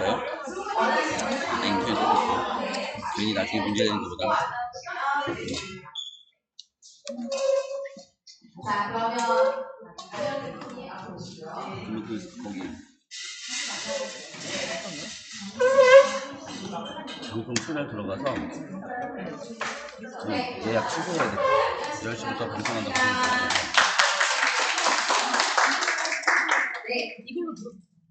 있어요. 앵커에 써볼게요. 괜히 나중에 문제되는 것보다. 자, 그러면 거기 방송 채널 들어가서 예약 취소해야 돼. 10시부터 방송한다고 생각해요. 네,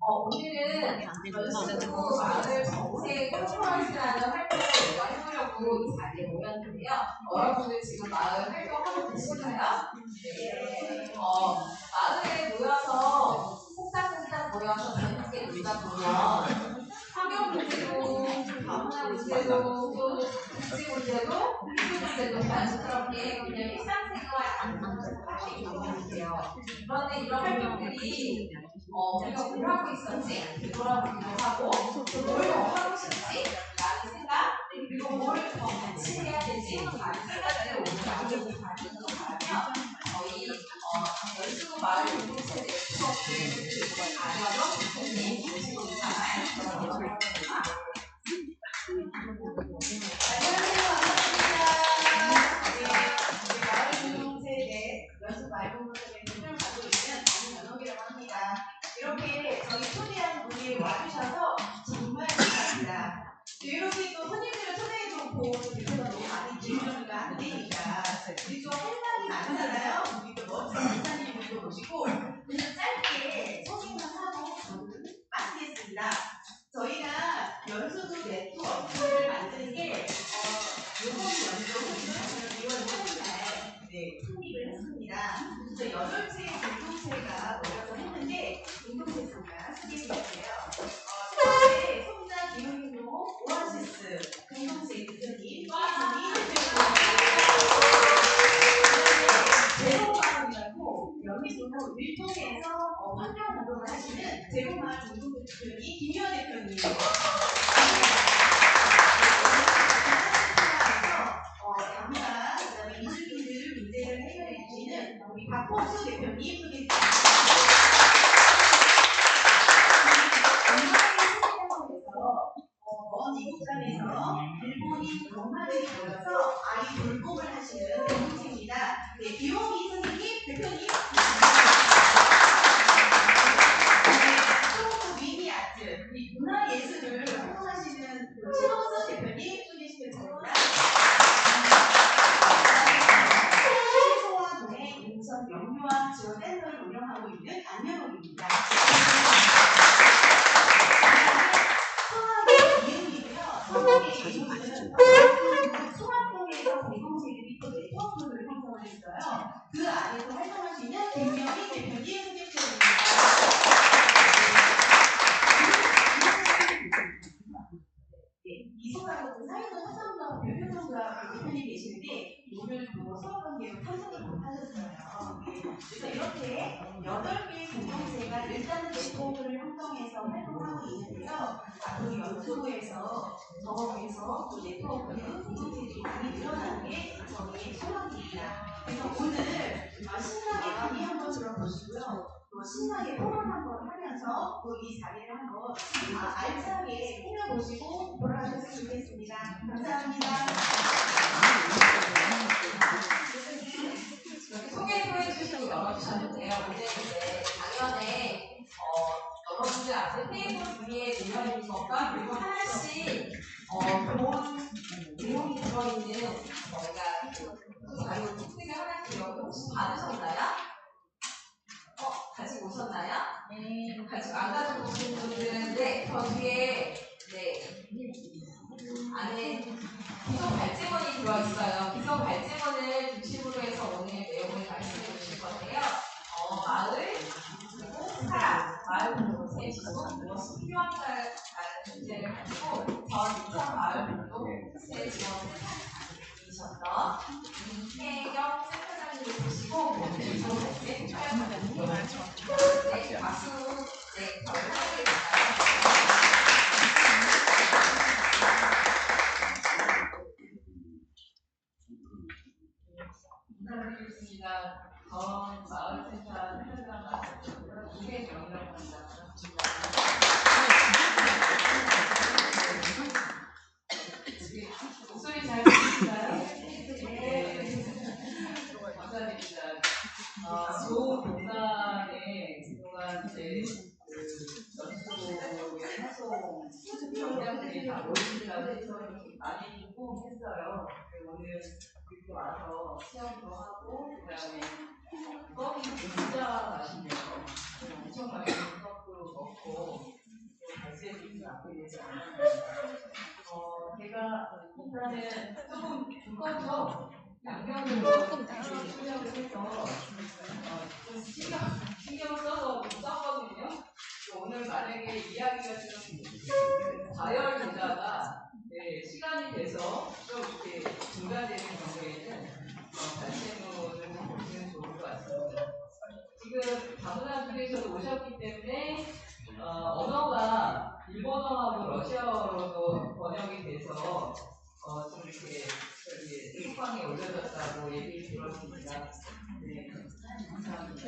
오늘은 연수구 마을 정책 컨퍼런스라는 활동을 해보려고 이 자리에 모였는데요. 여러분들 지금 마을 활동하고 계신가요? 네. 마을에 모여서 폭삭폭삭 모여서 재밌게 놀다 보면 환경 문제도, 다문화 문제도, 또 복지 문제도, 교육 문제도 자연스럽게 그냥 일상생활 안에서 할 수 있는 것 같아요. 그런데 이런 활동들이 우리가 뭘 하고 있었지? 되돌아보기도 하고 또 뭘 더 하고 싶지? 라는 생각 그리고 뭘 더 같이 해야 되지? 라는 생각들을 오늘 나누고 바라면 저희 연수구 마을 공동체 네트워크를 안녕하세요 대표님 모시고 인사말 들어보겠습니다. 이렇게 저희 초대한 분이 와주셔서 정말 감사합니다. 이렇게 또 손님들을 초대해놓고 대표가 너무 많이 기울여주가 안 되니까 우리 또 할 말이 많잖아요. 우리 또 멋진 기사님들도 오시고 그냥 짧게 소개만 하고 저는 마치겠습니다. 저희가 연수구 네트워크를 만드는 게 이번 연도 2월 3일날 창립을 했습니다. 그래서 8개의 공동체가 모여서 했는데 공동체가 소개해드릴게요. 첫째, 송자 기후인도 오아시스 공동체 대표님, 제로마을이라고 여기도 일본에서 환경운동을 하시는 제로마을 공동체 대표님 김유아 대표님. 다문화, 그다음에 이주민들 문제를 해결해 주시는 우리 박홍수 대표님 소개해드립니다. 먼 이국간에서 일본인 엄마들이 모여서 아이 돌봄을 하시는 공동체입니다. 네, 비용이 선생님, 대표님. 또 미니 아트, 우리 문화예술을 활동하시는 신원서 대표님 소개시켜드립니다. 최소화동의 인천 영유아 지원 센터를 운영하고 있는 안면옥입니다. 송암동에서 공동체들이 또 네트워크를 형성을 했어요. 그 안에서 활동할 수 있는 김명희 대표님 소개해드립니다. 이소라고 사회적 활성화 별표정과 대표님 계시는데 오늘 수업관계로 참석을 못하셨어요. 그래서 이렇게 8개의 공동체가 일단은 네트워크를 형성해서 활동하고 있는데요. 앞으로 연수구에서 정업에서 또 네트워크는 공동체들이 많이 늘어나는 게 저희의 소원입니다. 그래서 오늘 신나게 강의 한번 들어보시고요. 또 신나게 토론 한번 하면서 또 이 자리를 한번 알차게 꾸며보시고 돌아가셨으면 좋겠습니다. 감사합니다. 소개도 해주시고 열어주셨는데요. 오늘 이제 작년에 여러분들 앞에 테이블 위에 놓여있는 것과 그리고 하나씩 좋은 내용이 들어있는 저희가 자료 특징을 하나씩 여기 혹시 받으셨나요? 가지고 오셨나요? 네. 가지고 안 가지고 오신 분들은 저 뒤에 안에 비서 발제문이 들어있어요. 비서 발제문을 중심으로 해서 오늘 내용을 말씀해 주실 건데요. 마을, 그리고 사람, 마을 공동체, 그리고 무엇이 필요한가라는 주제를 가지고 전 인천 마을 공동체 지원을 이셨던 이혜경 센터장님을 모시고 오늘 비서 발제 촬영합니다. 네, 박수, 저를 하겠습니다. 인사드리겠습니다. 전 마을센터 센터장 이혜경이라고 합니다. 일단 이제 연수의 활동 경장들이 다 모이신다고 해서 많이 궁금했어요. 오늘 이렇게 와서 체험도 하고 그다음에 떡이 진짜 맛있네요. 엄청 맛있는 떡도 먹고 갈색이 나쁘게 되지 않았는데 제가 일단은 조금 두껍죠? 양면으로 출력을 해서 좀 신경을 써서 좀 썼거든요. 오늘 만약에 이야기가 좀 과열되다가 시간이 돼서 좀 이렇게 중단되는 경우에는 발생문을 보시면 좋을 것 같습니다. 지금 다문화 쪽에서도 오셨기 때문에 언어가 일본어하고 러시아어로도 번역이 돼서 좀 이렇게 톡방에 올려졌다고 얘기 들었습니다. 네, 감사합니다.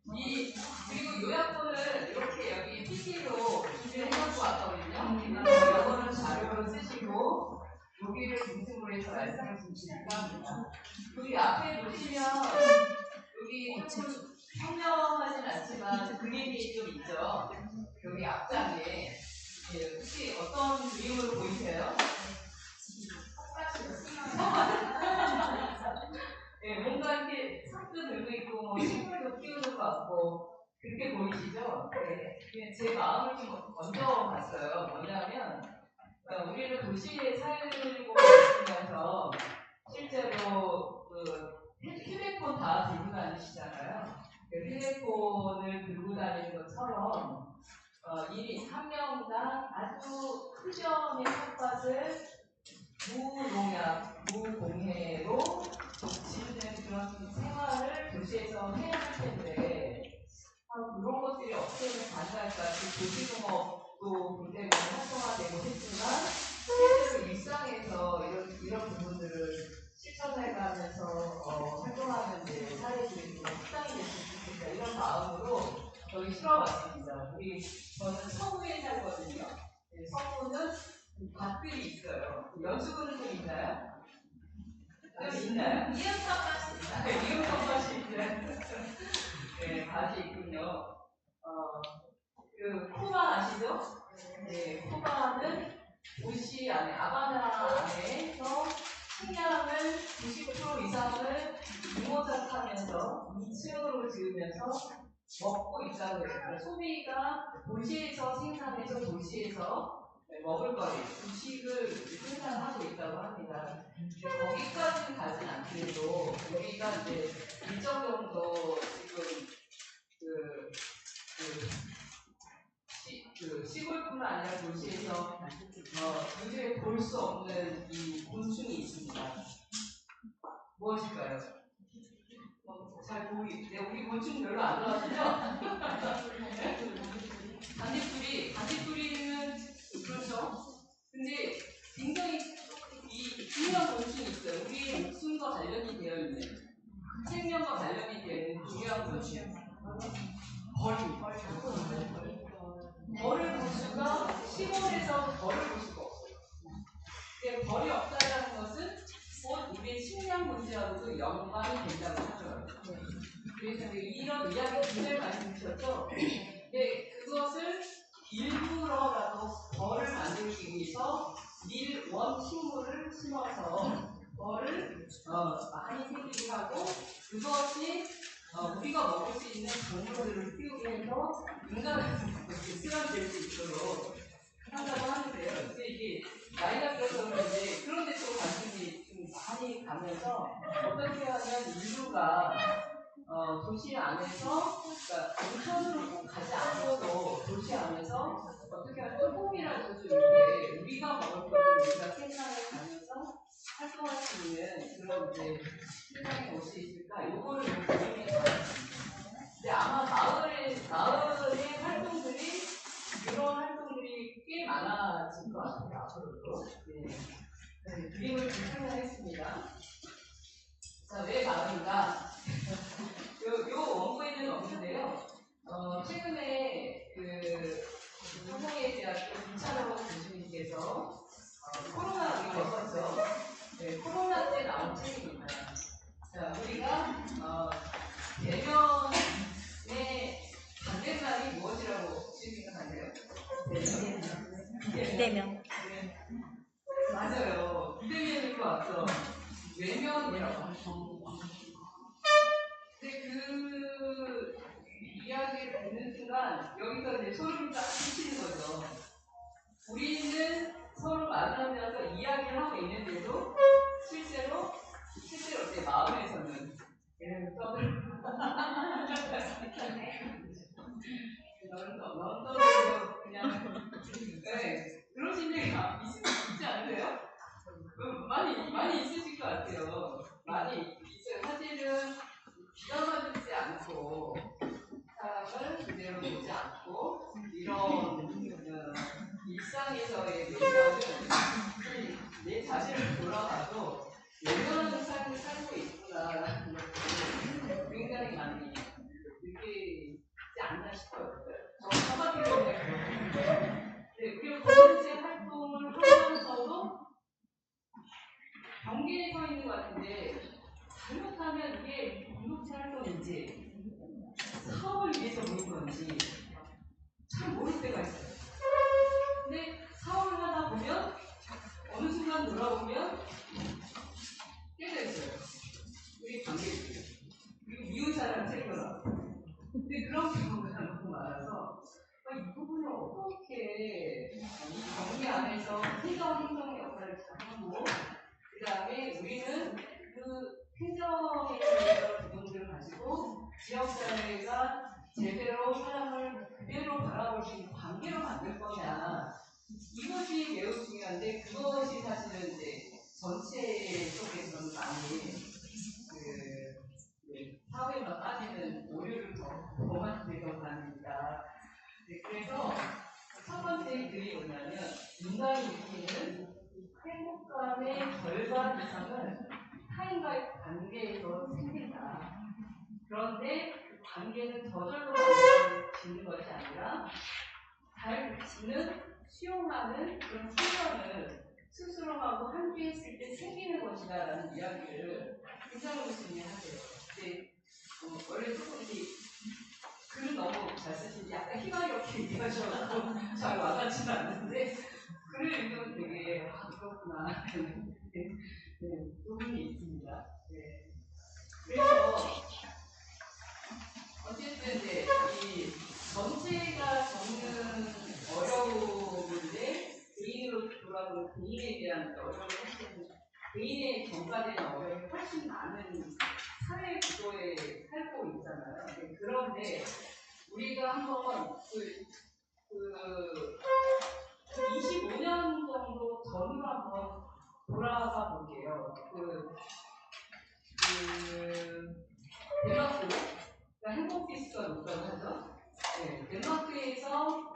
네. 그리고 요약본을 이렇게 여기 PP로 준비를 해놓고 왔거든요. 이거는 자료로 쓰시고 여기를 중심으로 해서 말씀을 주시기가 합니다. 여기 앞에 보시면 여기 조금 현명하진 않지만 그림이 좀 있죠. 여기 앞장에 혹시 어떤 그림으로 보이세요? 뭔가 이렇게 삭도 들고 있고 뭐 식물도 키우는 것 같고 그렇게 보이시죠? 제 마음을 좀 먼저 봤어요. 뭐냐면 우리는 도시에 살고 있으면서 실제로 휴대폰 다 들고 다니시잖아요. 휴대폰을 들고 다니는 것처럼 1인 한 명당 아주 크점의 텃밭을 무농약, 무공해로 짓는 그런 생활을 도시에서 해야 할 텐데 그런 것들이 어떻게 가능할까? 도시농업도 굉장히 활성화되고 했지만 실제로 일상에서 이런 부분들을 실천해가면서 활동하는 사례들이 좀 확산이 됐으면 좋겠다 이런 마음으로 저희 실어봤습니다. 저는 서구에 살거든요. 서구는 밭들이 있어요. 연수구는 좀 있나요? 좀 있나요? 이음성밭이 있어요. 이음성밭이 있어요. 네, 밭이 있군요. 쿠바 아시죠? 네, 쿠바는 도시 안에, 아바나 안에서 식량을 90% 이상을 유모작하면서 2층으로 지으면서 먹고 있다고 해요. 그러니까 소비가 도시에서 생산해서 도시에서 먹을 거리, 음식을 생산하고 있다고 합니다. 거기까지는 가진 않더라도 여기가 이제 일정 정도 지금 시골뿐만 아니라 도시에서 요즘에 볼 수 없는 이 곤충이 있습니다. 무엇일까요? 잘 보이는데 우리 곤충 별로 안 좋아하시죠? 단디뿌리는 그렇죠. 근데 굉장히 이 중요한 곤충이 있어요. 우리의 목숨과 관련이 되어 있는 생명과 관련이 되어 있는 중요한 곤충. 벌을 볼 수가 시골에서 벌을 볼 수가 없어요. 근데 벌이 없다는 것은 곧 우리의 식량 문제하고도 연관이 된다고 하죠. 그래서 이런 이야기 굉장히 많이 들으셨죠? 근데 그것을 일부러라도 벌을 만들기 위해서 밀원 식물을 심어서 벌을 많이 생기게 하고 그것이 우리가 먹을 수 있는 동물들을 키우게 해서 인간한테 쓰러질 수 있도록 한다고 하는데요. 근데 이게 나이가 들어서는 이제 그런 데 또 관심이 좀 많이 가면서 어떻게 하면 인류가 도시 안에서 그러니까 농촌으로 꼭 가지 않고도 도시 안에서 어떻게 하면 조금이라도 좀 이렇게 우리가 먹을 거를 우리가 생산해 가면서 활동할 수 있는 그런 이제 세상에 올 수 있을까? 요거를 좀 고민해 봤습니다. 근데 아마 마을의 활동들이 이런 활동들이 꽤 많아질 것 같아요. 앞으로도. 네, 그림을 좀 설명했습니다. 자, 왜 마을인가? 요 원고에는 없는데요. 최근에 성공회대학교 2차로 비대면. 맞아요. 비대면일 것 같죠. 외면이라고 하죠. 근데 그 이야기를 듣는 순간 여기서 이제 소름이 딱 끼치는 거죠. 우리는 서로 만나면서 이야기를 하고 있는데도 실제로 제 마음에서는 떠들 런던에서 그냥 네, 그런 심리가 있지 않으세요? 많이 있으실 것 같아요. 많이 있어요. 사실은 비난받지 않고 사람을 그대로 보지 않고 이런 일상에서의 매력은 내 자신을 돌아봐도 외면하는 삶을 살고 있구나라는 것을 굉장히 많이 느끼지 않나 싶어요. 저 같은 경우에 네, 그리고 공동체 활동을 하면서도 경계에 서 있는 것 같은데 잘못하면 이게 공동체 활동인지 사업을 위해서 모인 건지 잘 모를 때가 있어요. 근데 사업을 하다 보면 어느 순간 돌아보면 깨져 있어요. 우리 관계들이. 그리고 미운 사람 생겨나. 근데 그런 경우가 너무 많아서 이 부분을 어떻게 이 경계 안에서 행정 역할을 잘하고 그 다음에 우리는 그 행정에 대해서 부분들을 가지고 지역사회가 제대로 사람을 그대로 바라볼 수 있는 관계로 만들 거냐 이것이 매우 중요한데 그것이 사실은 이제 전체 속에서는 많이 사회가 빠지는 오류를 더 범하는 경우가 아닙니다. 네, 그래서 첫 번째 글이 뭐냐면 인간이 느끼는 행복감의 절반 이상은 타인과의 관계에서 생긴다. 그런데 그 관계는 저절로 만들어지는 것이 아니라 잘 붙이는 수용하는 그런 훈련을 스스로 하고 함께 했을 때 생기는 것이다라는 이야기를 김상훈 교수님이 하세요. 근데 원래 조금 이렇게 글은 너무 잘 쓰시는데 약간 희망이없게 얘기하셔서 잘 와닿지는 않는데 글을 읽으면 되게 그렇구나 부분이 있습니다. 네. 그래서 어쨌든 이제 이 전체가 겪는 어려움인데 개인으로 돌아보는 개인에 대한 어려움을 하시는 개인의 전가되는 어려움이 훨씬 많은 사회 구조에 살고 있잖아요. 그런데 우리가 한번 25년 정도 전으로 한번 돌아가 볼게요. 덴마크, 행복지수가 높다고 하죠. 네, 덴마크에서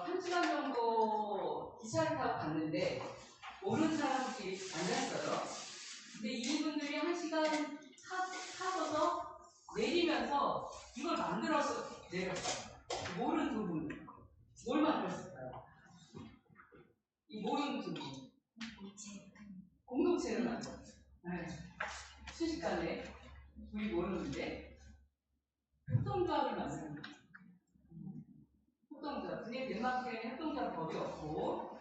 1시간 정도 기차를 타고 갔는데 모르는 사람들이 앉았어요. 근데 이분들이 1시간 타서서 내리면서 이걸 만들어서 내렸어요. 모르는 두 분. 뭘 만들었을까요? 이 모르는 두 분. 공동체를 만들었어요. 네. 순식간에 둘이 모르는데 협동조합을 만드는 거예요. 협동조합. 근데 덴마크에는 협동조합 법이 없고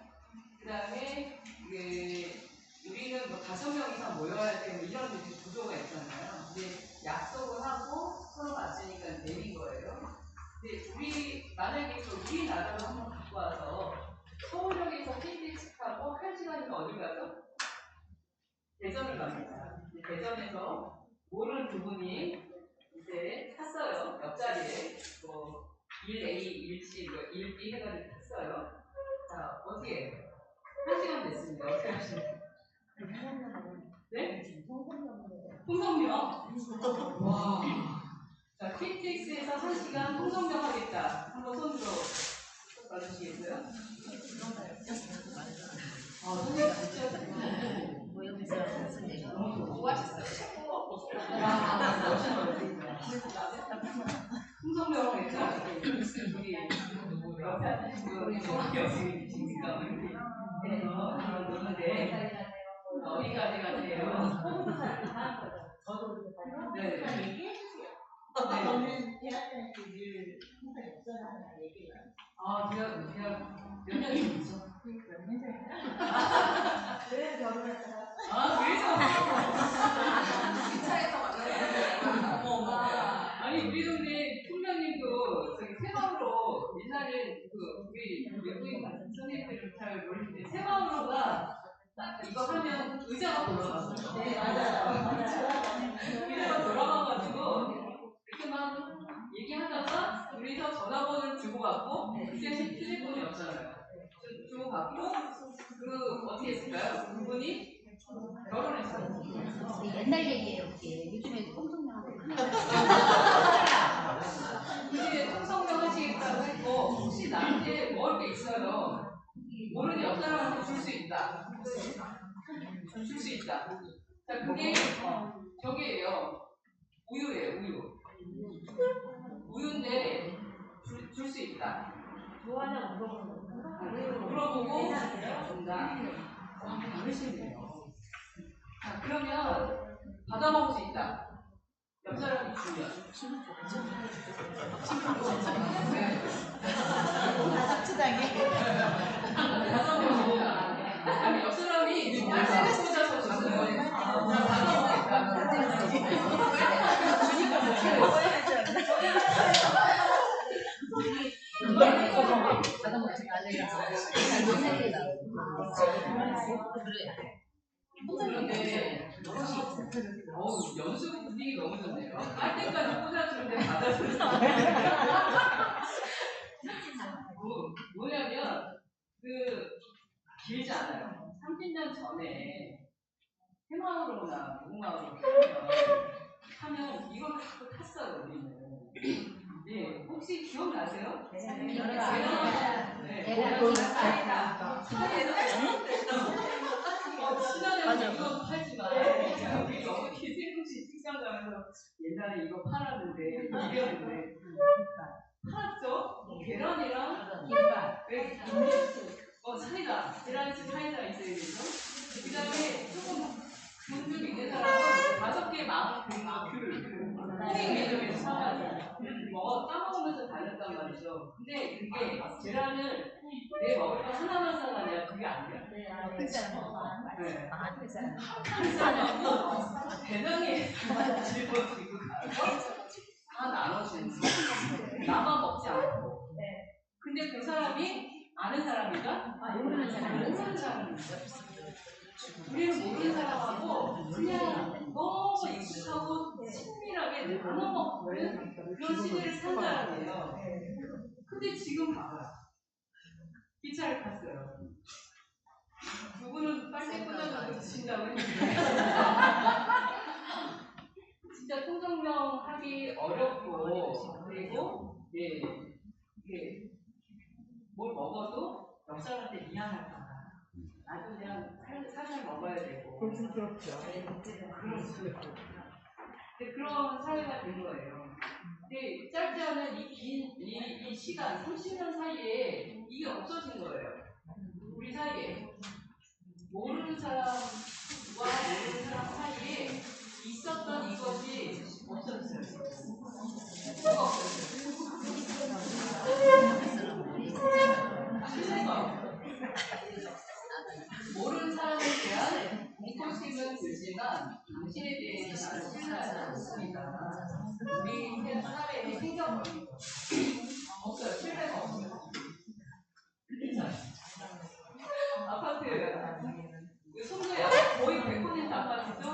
그 다음에 우리는 뭐 5명 이상 모여야 되고 이런 구조가 있잖아요. 근데 약속을 하고 서로 맞으니까 내린 거예요. 근데 만약에 우리나라로 한번 갖고 와서 서울역에서 KTX 타고 1시간이면 어디 가죠? 대전을 갑니다. 대전에서 모르는 두 분이 이제 탔어요. 옆자리에 1A, 1C, 1B 해가지고 탔어요. 자, 어떻게 해요? 1시간 됐습니다. 어떻게 하시나요? 네? 홍성명? 와. 자, KTX에서 1시간 홍성명 하겠다. 한번 손으로 봐주시겠어요? 선생님 진짜 모여서 무슨 얘기? 뭐 하셨어요? 홍성명 했죠? 우리 옆에 앉으신 송학이 없으니까 해서 노는데 어디까지 가세요? 네. 저는 대학교 때 늘 항상 역전하는 얘기를 그냥 몇 년 있어? 왜 결혼했다가 그래서 2차에서 만나는 어머. 아니 우리 동네 총장님도 저기 새마을호 옛날에 우리 외국인 선생님들은 잘 모르는데 새마을호가 이거 하면 의자가 돌아갔어요. 네, 맞아요. 의자가 돌아가가지고 이렇게 막 얘기하다가 둘이서 전화번호를 주고받고 그때는 휴대폰이 없잖아요. 주고받고 어떻게 했을까요? 그분이 결혼했어요. 옛날 얘기예요, 그게. 요즘에 꽁성명하고 그게 통성명 하시겠다고 했고 혹시 나한테 먹을 게 있어요. 모르는 옆 사람한테 줄 수 있다. 줄 수 있다. 자, 그게 저기예요. 우유예요, 우유. 우유인데 줄 수 있다. 좋아하냐고 물어보는 물어보고 준다. 다르시네요. 자, 그러면 받아 먹을 수 있다. 옆 사람이 주면. 납치당해. 받아 먹을 수 있다. 아니, 옆 사람이 말씀에 꽂아서 주는 거예요. 받아 먹을 수 있다. 그런데 연수 분위기 너무 좋네요. 할 때까지 꽂아주는데 받아주는 뭐냐면 길지 않아요. 30년 전에 새마을호나 무궁화호로 하면 이걸 갖고 탔어요 우리는. 네, 혹시 기억나세요? 신화는 이거 팔지만 우리 어머니 세금씨 직장 가면서 옛날에 이거 팔았는데 이겼는데 팔았죠? 계란이랑 김밥 사이다 계란치 사이다 있어야 되죠? 그 다음에 조금 돈 좀 있는 사람은 5개 만원 귤 홍익 매점에서 사가지고 따먹으면서 다녔단 말이죠. 근데 그게 계란을 내 먹을 거 하나만 사가냐 그게 아니야. 네. 배낭에 집어지고 다 나눠주는 나만 먹지 않고. 근데 그 사람이 아는 사람이다? 모르는 사람이죠. 우리는 모르는 사람하고 그냥 너무 익숙하고 친밀하게 나눠 먹는 그런 시대를 산 사람이에요. 근데 지금 봐봐요. 기차를 탔어요. 두 분은 빨리 꽂아서 드신다고 했는데 진짜 통정명 하기 어렵고 그리고 이게 뭘 먹어도 옆 사람한테 미안할까. 나도 그냥 살살 먹어야 되고. 그렇죠. 근데 그런 사회가 된 거예요. 근데 짧지 않은 이 시간, 30년 사이에 이게 없어진 거예요. 우리 사이에. 모르는 사람과 모르는 사람 사이에 있었던 이것이 없어졌어요. 뭐가 없어졌어요? 신뢰가 모르는 사람에 대한 공포심은 들지만 당신에 대해서 나는 신뢰하지 않습니다. 우리 사회에 생겨버린 거 없어요. 신뢰가 없어요. 아파트 송도에 거의 100% 아파트죠?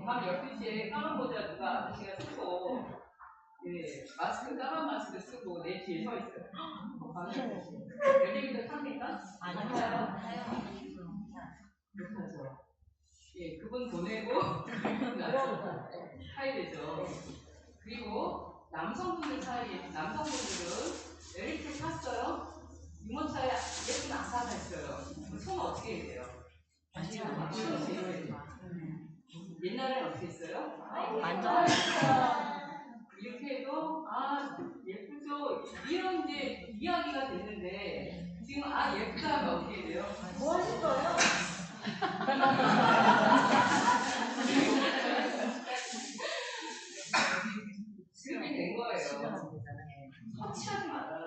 밤 12시에 까만 모자 누가 아저씨가 쓰고 마스크 까만 마스크 쓰고 내 뒤에 서 있어요. 엘리베이터 탑니까? 아니요. 못하죠. 그분 보내고 나서 타야 되죠. 그리고 남성분들은 엘리베이터 탔어요. 유모차에 예쁜 아사가 있어요. 손은 어떻게 해야 돼요? 옛날에는 어떻게 했어요? 만져. 이렇게 해도 예쁘죠. 이런 이제 이야기가 됐는데 지금 예쁘다 하면 어떻게 돼요? 뭐 하실 거예요? 그렇게 된 거예요. 터치하지 말아라.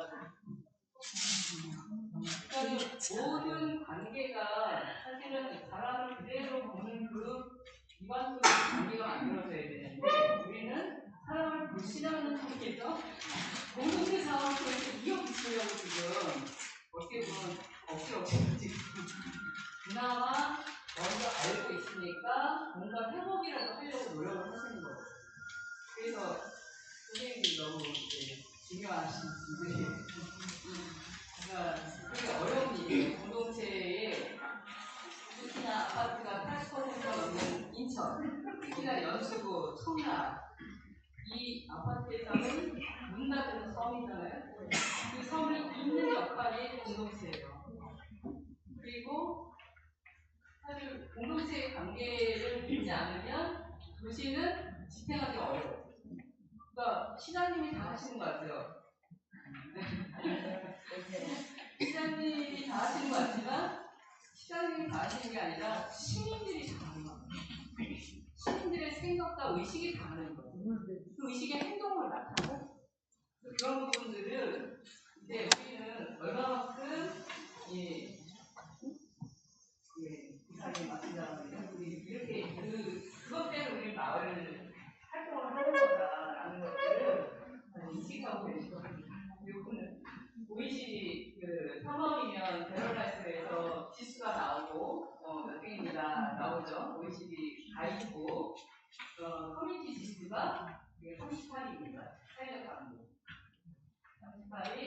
모든 관계가 사실은 사람을 그대로 보는 그 기반 속의 관계가 만들어져야 되는데 우리는 사람을 불신하는 관계에서 공동체 상황 속에서 이어붙이려고 지금 어떻게 보면 억지로 지금 그나마 먼저 알고 있으니까 뭔가 회복이라도 하려고 노력을 하시는 거예요. 그래서 선생님이 너무 중요하신 분들이에요. 그러니까 되게 어려운 일이에요. 공동체에 특히나 아파트가 80%가 넘는 인천, 특히나 연수구, 청라 이 아파트에서는 문 닫은 섬이잖아요. 그 섬을 잇는 역할이 공동체예요. 그리고 사실 공동체의 관계를 맺지 않으면 도시는 지탱하기 어려워요. 그러니까 시장님이 다 하시는 것 같아요. 시장님이 다 하시는 것 같지만 시장님이 다 하시는 게 아니라 시민들이 다 하는 거예요. 시민들의 생각과 의식이 다르는 거예요. 그 의식의 행동으로 나타나고 그런 부분들은 이제 우리는 얼마만큼 이사님 맡긴다면 이렇게 그것 때문에 우리 마을 활동을 하는 거다라는 것들을 인식하고 계시거든요. 그리고는 OECD 그 3월이면 베럴라이스에서 지수가 나오고 몇 개입니다 나오죠. OECD 가이드북 커뮤니티 지수가 38입니다. 사회적 강도 38이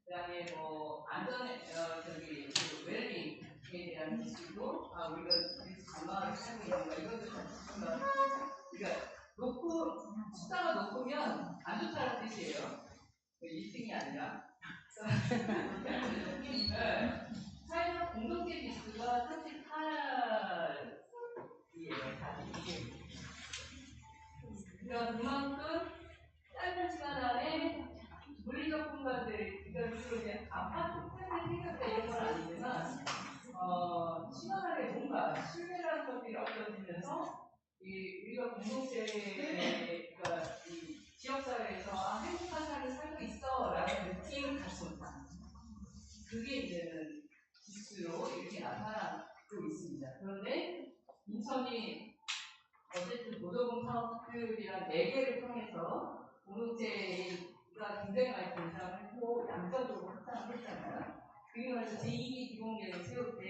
그다음에 뭐 안전에 그 웰빙에 대한 지수도 우리가 건강하게 살고 있는가 이것도 다 지수가 그러니까 숫자가 높으면 안 좋다는 뜻이에요. 1등이 아니라 사회적 공동체 지수가 38이에요. 그러니까 그만큼 짧은 시간 안에 물리적 공간들, 그러니까 이제 아파트 펜을 생겼다 이런 건 아니지만 시간 안에 뭔가 신뢰라는 것들이 엎어지면서 우리가 공동체가 이 지역사회에서 행복한 삶을 살고 있어라는 느낌을 갖지 못하는 그게 이제는 지수로 이렇게 나타나고 있습니다. 그런데 인천이 어쨌든 노조공 사업들이란 4개를 통해서 공동체가 굉장히 많이 분산을 했고 양적으로 확장을 했잖아요. 그래서 제2기 기본계획을 세울 때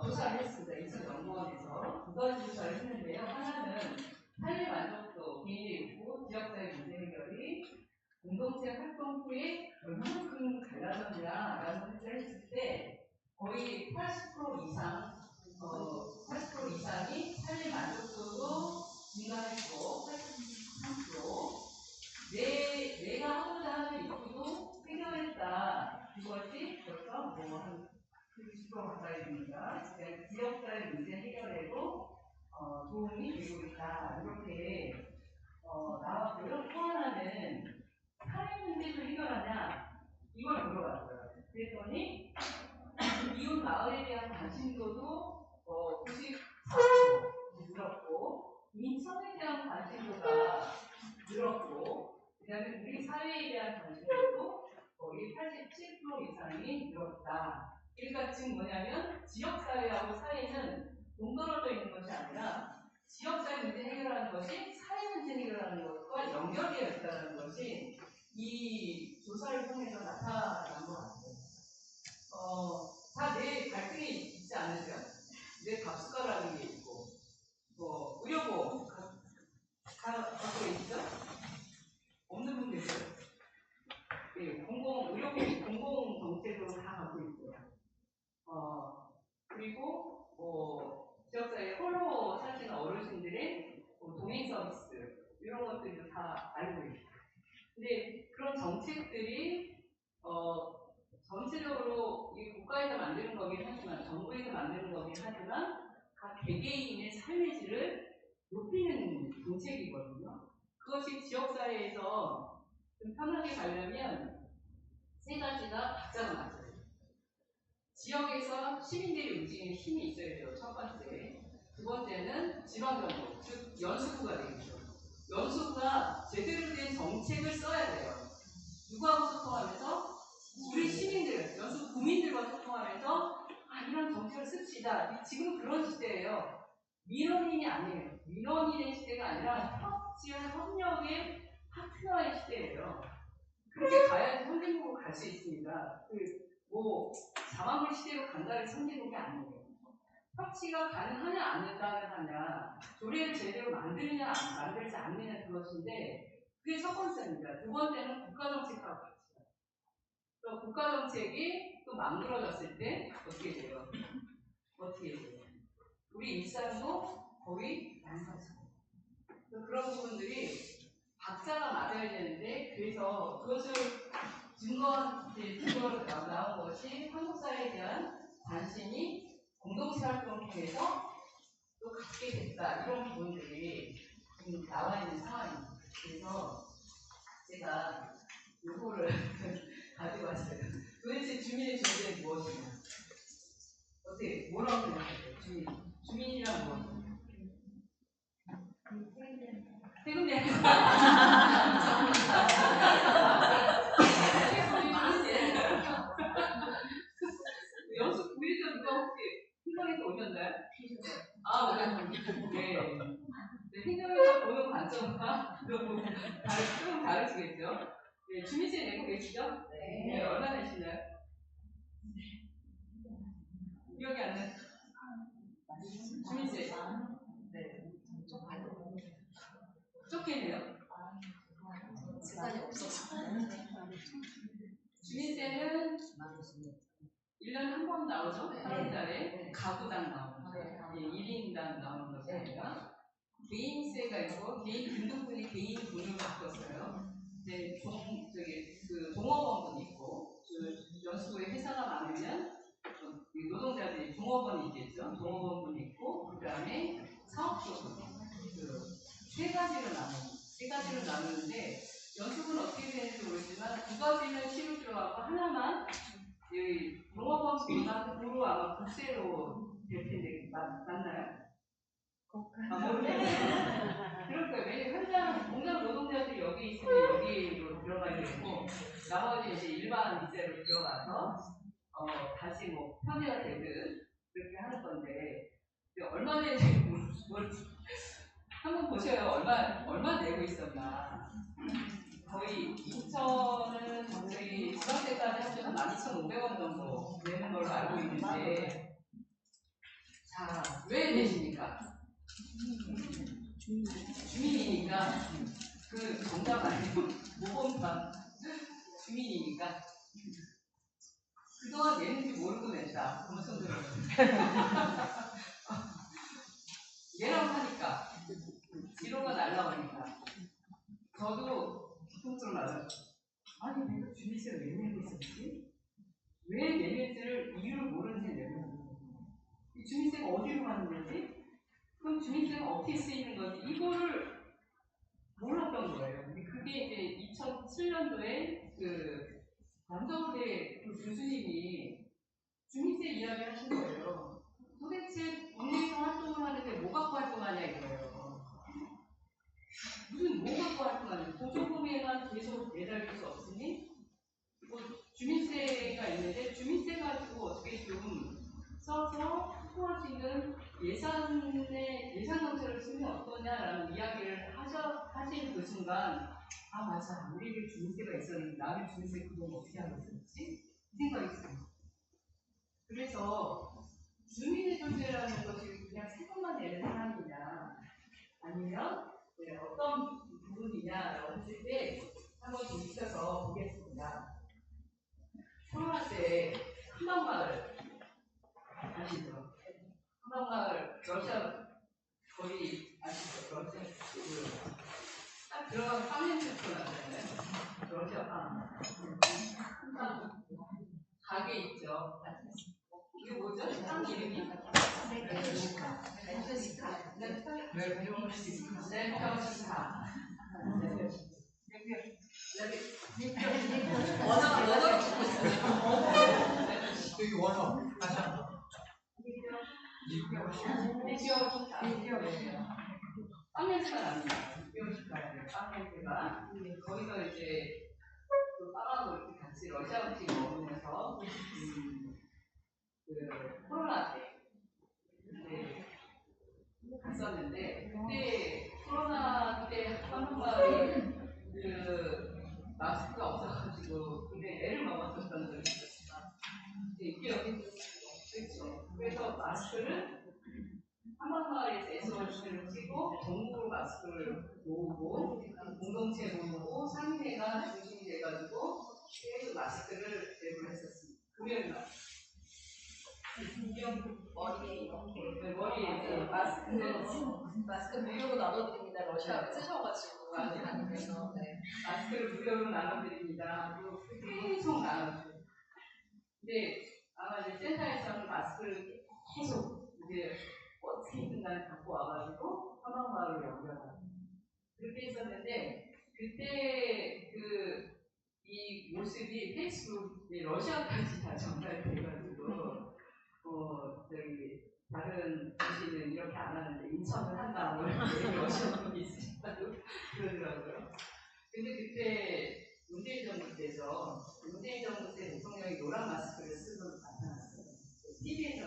조사를 했습니다. 인천연구원에서 2가지 조사를 했는데요. 하나는 삶의 만족도, 개인의 욕구, 지역사회 문제 해결이 공동체 활동 후에 얼마만큼 달라졌냐라는 설정을 했을 때 거의 80% 이상 80% 이상이 삶의 만족도도 증가했고 83% 내가 하고자 하는 욕구도 해결했다. 그것이 벌써 한 90% 가까이 됩니다. 지역사회 문제 해결에도 도움이 되고 있다. 이렇게 나왔고요. 또 하나는 사회 문제를 해결하냐 이걸 물어봤어요. 그랬더니 이웃 마을에 대한 관심도도 94% 늘었고 인천에 대한 관심도가 늘었고 그다음에 우리 사회에 대한 관심도도 거의 87% 이상이 늘었다. 그러니까 지금 뭐냐면 지역사회하고 사회는 동떨어져 있는 것이 아니라 지역사회 문제 해결하는 것이 사회 문제 해결하는 것과 연결되어 있다는 것이 이 조사를 통해서 나타난 것 같아요. 다 내 갈등이 있지 않으세요? 내 밥숟가락이 있고, 의료보험 갖고 계시죠? 없는 분 계세요? 네, 의료보험 공공 정책으로 다 갖고 있고요. 그리고 지역사회 홀로 사시는 어르신들의 동행 서비스 이런 것들도 다 알고 있어요. 근데 그런 정책들이 전체적으로 이 국가에서 만드는 거긴 하지만 정부에서 만드는 거긴 하지만 각 개개인의 삶의 질을 높이는 정책이거든요. 그것이 지역사회에서 좀 편하게 가려면 세 가지가 각자가 맞아요. 지역에서 시민들이 움직이는 힘이 있어야 돼요. 첫 번째. 두 번째는 지방정부, 즉 연수구가 되겠죠. 연수구가 제대로 된 정책을 써야 돼요. 누구하고 소통하면서 우리 시민들, 연수구 구민들과 소통하면서 정책을 씁시다. 지금 그런 시대예요. 민원인이 아니에요. 민원인의 시대가 아니라 협치와 협력의 파트너의 시대예요. 그렇게 가야지 선진국으로 갈 수 있습니다. 뭐 자만물 시대로 간다는 선진국이 아니에요. 협치가 가능하냐 안 가능하냐, 조례를 제대로 만드느냐 만들지 않느냐 그것인데 그게 첫 번째입니다. 두 번째는 국가정책하고 같이. 또 국가정책이 또 만들어졌을 때 어떻게 돼요? 우리 일상도 거의 망가져요. 그런 부분들이 박자가 맞아야 되는데, 그래서 그것을 증거로 나온 것이 한국 사회에 대한 관심이 공동체 활동을 통해서 또 갖게 됐다. 이런 부분들이 나와 있는 상황입니다. 그래서 제가 요거를 가지고 왔어요. 도대체 주민의 존재는 무엇이냐? 어떻게, 뭐라고 생각하세요? 주민이란 무엇이냐? 세금내. 연수 9일전 누가 혹시 행정에서 오셨나요? 오셨습니다. 네. 행정에서 보는 관점과 조금 다르시겠죠? 네, 주민세 내고 계시죠? 네. 얼마 내시나요? 기억이 안 나요? 주민세. 네. 쫓기네요. 시간이 없어서. 주민세는 1년에 한 번 나오죠? 8월달에 가구당 나오는 거예요. 1인당 나오는 거잖아요. 개인세가 있고, 개인 등록분이 개인분으로 바뀌었어요. 이제 종업원분이 있고, 연수구에 회사가 많으면 노동자들이 종업원이 있겠죠. 종업원분이 있고, 그 다음에 사업주분. 세 가지로 나누는데, 연수구는 어떻게 되는지 모르지만, 두 가지는 치를 들어가고, 하나만 종업원분과 도로 아마 국세로 될 텐데, 맞나요? 모르겠어요. 그러니까 왜냐면 현장 공장 노동자들이 여기 있으면 여기로 들어가야 되고, 나머지 이제 일반 이제로 들어가서 다시 뭐 편의가 되든 그렇게 하는 건데, 얼마 내는지 한번 보셔요. 얼마 내고 있었나. 거의 2천은 저희 중학생까지 합쳐서 12,500원 정도 내는 걸로 알고 있는데, 자, 왜 내십니까? 주민이니까. 그 정답 아니고 모범답. 주민이니까. 그동안 내는지 모르고 냈다. 그러면 손 들어요. 얘라고 하니까 지로가 날라오니까 저도 뒤통수로 맞았죠. 아니 내가 주민세를 왜 내고 있었지? 왜 내는지를 이유를 모르는 게 내는 거예요. 이 주민세가 어디로 가는 거지? 그럼 주민세가 어떻게 쓰이는 거지? 이거를 몰랐던 거예요. 그게 이제 2007년도에 남자부대 교수님이 주민세 이야기를 하신 거예요. 도대체 국내에서 활동을 하는데 뭐 갖고 활동하냐 이거예요. 무슨 뭐 갖고 활동하냐. 보조금에만 계속 매달릴 수 없으니 뭐 주민세가 있는데 주민세 가지고 어떻게 좀 써서 확보할 수 있는 예산 정책을 쓰면 어떠냐라는 이야기를 하시는 그 순간, 맞아, 우리에게 주민세가 있었는데 나는 주민세 그건 어떻게 하고 있었지? 이 생각이 들어요. 그래서 주민의 존재라는 것이 그냥 세금만 내는 사람이냐 아니면 어떤 부분이냐라고 했을 때 한번 좀 익혀서 보겠습니다. 코로나 때 한방마을 아시죠? 한방마을 러시아 거의 아시죠? 러시아 딱 들어가면 빵 냄새 나잖아요. 러시아 빵. 한방 가게 있죠. 이게 뭐죠? 빵 이름이? 렌터시카. 원어로 듣고 있어요. 여기 원어 다시 한번. 빵 냄새가 납니다. 빵 냄새가. 거기서 이제 그 빵하고 이렇게 같이 러시아 음식 먹으면서 코로나 그렇죠. 그래서 마스크를 한방마을에서 SOS를 찍고 전국으로 마스크를 모으고 공동체 모으고 상인회가 중심이 돼가지고 계속 마스크를 대부를 했었습니다. 금요일 날. 머리에 이렇게 머리에 이제 마스크 무료로 나눠드립니다. 러시아 쓰셔가지고 아니면서 네. 마스크를 무료로 나눠드립니다. 그리고 계속 나눠줘요. 근데 아마 이제 센터에서는 마스크를 계속 이제 어떻게든 간에 갖고 와가지고 한방마을로 연결하고 그렇게 했었는데 그때 이 모습이 페이스북 러시아까지 다 전달돼가지고 저기 다른 도시는 이렇게 안 하는데 인천을 한다 뭐 이렇게 러시아 분이 있으시다고 그러더라고요. 근데 그때 문재인 정부 때죠. 문재인 정부 때 대통령이 노란 마스크를 쓰고 나타났어요. TV에서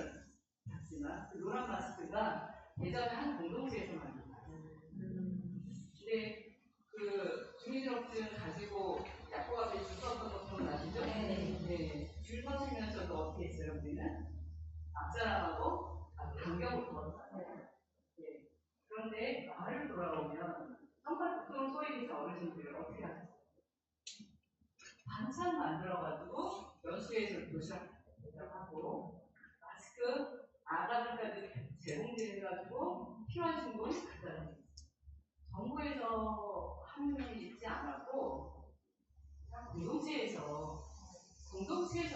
봤지만 그 노란 마스크가 예전에 한 공동체에서 만든 마스크. 근데 그 주민등록증 가지고 약국 앞에 줄 섰던 거 기억나시죠? 네. 줄 서시면서도 어떻게 했어요, 우리는? 앞사람하고 간격을 두었어요. 네. 그런데 마을을 돌아오면 정말 보통 소액에서 어르신들 어떻게 하세요? 반찬 만들어가지고 연수에서 도시락하고 마스크 아가들까지 제공해가지고 필요한 신분 갖다 드립니다. 정부에서 하는 일이 있지 않았고 공동체에서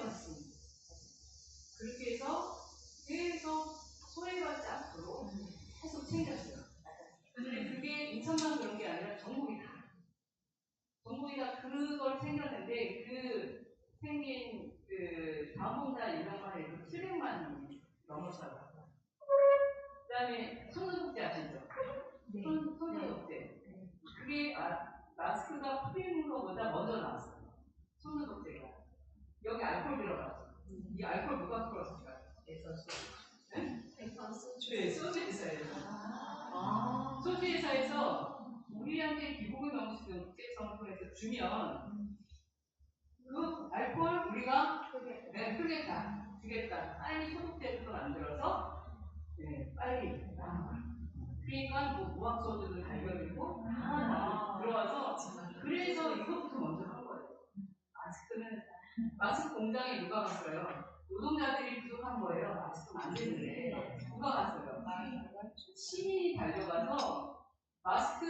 했습니다. 그렇게 해서 계속 소외받지 않도록 계속 챙겼어요. 근데 그게 2천만 그런 게 아니라 전국이 다 그걸 챙겼는데 그 생긴 자원봉사 인력만 해도 700만이 넘었다고. 그 다음에 손소독제 아시죠? 손소독제. 그게 마스크가 풀리는 것보다 먼저 나왔어요. 손소독제가. 여기 알코올 들어갔죠. 이 알코올 누가 풀었을까요? 네, 소주 회사에서. 소주 회사에서 우리한테 기본의 명시성을 통해서 주면 그 알코올 우리가 풀겠다, 주겠다. 빨리 소독제도 만들어서 빨리. 그러니까 뭐 무학소주도 달겨들고 들어와서 그래서 이것부터 먼저 한 거예요. 마스크 공장에 누가 갔어요? 노동자들이 부족한 거예요. 마스크 만드는데 누가 갔어요? 시민이 달려가서 마스크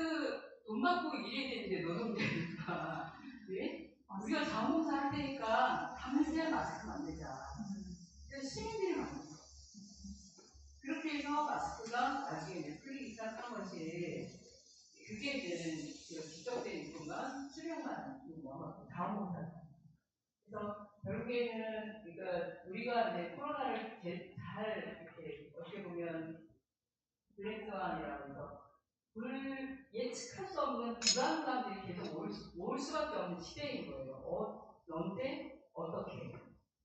돈 받고 일해야 되는데 노동자니까 네? 우리가 자원봉사 할 테니까 당신의 마스크 만들자. 그래서 시민들이 만들었어요. 그렇게 해서 마스크가 나중에 이제 풀리기 시작한 것이 그게 이제 기적된 일분만 수령만 자원봉사. 그래서 결국에는 그러니까 우리가 이제 코로나를 잘 이렇게 어떻게 보면 블랙스완이라고 해서 예측할 수 없는 불안감들이 계속 올 수밖에 없는 시대인 거예요. 언제 어떻게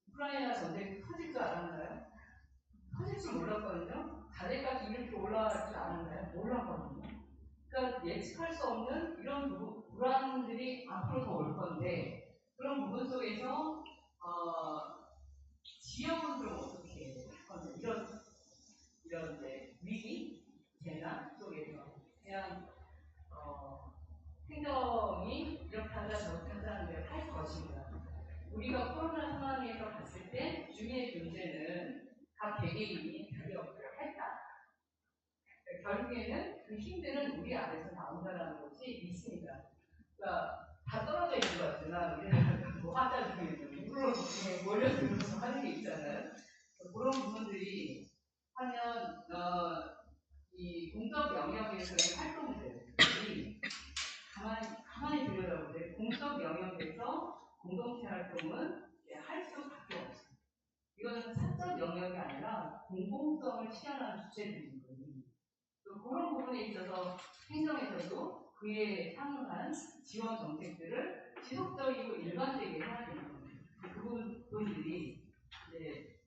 우크라이나 전쟁이 터질 줄 알았나요? 터질 줄 몰랐거든요. 자대까지 이렇게 올라갈 줄 알았나요? 몰랐거든요. 그러니까 예측할 수 없는 이런 불안들이 앞으로 더 올 건데 그런 부분 속에서 지역은 그럼 어떻게 할 건데 이런 이제 위기 재난 속에서 그냥 행정이 이렇게 하자 저렇게 하자는 대로 할 것인가. 우리가 코로나 상황에서 봤을 때 주민의 존재는 각 개개인이 자기 역할을 했다. 결국에는 그 힘들은 우리 안에서 나온다는 것이 있습니다. 그러니까 다 떨어져 있는 것 같으나 우리나라가 뭐 하자 중에 물론 몰려들면서 하는 게 있잖아요. 그런 부분들이 하면 이 공적 영역에서의 활동들이 가만히 들여다보세요. 공적 영역에서 공동체 활동은 할 수밖에 없어요. 이거는 사적 영역이 아니라 공공성을 실현하는 주체들인 거예요. 또 그런 부분에 있어서 행정에서도 그에 상응한 지원 정책들을 지속적이고 일관되게 해야 되는 거예요. 그 부분들이 이제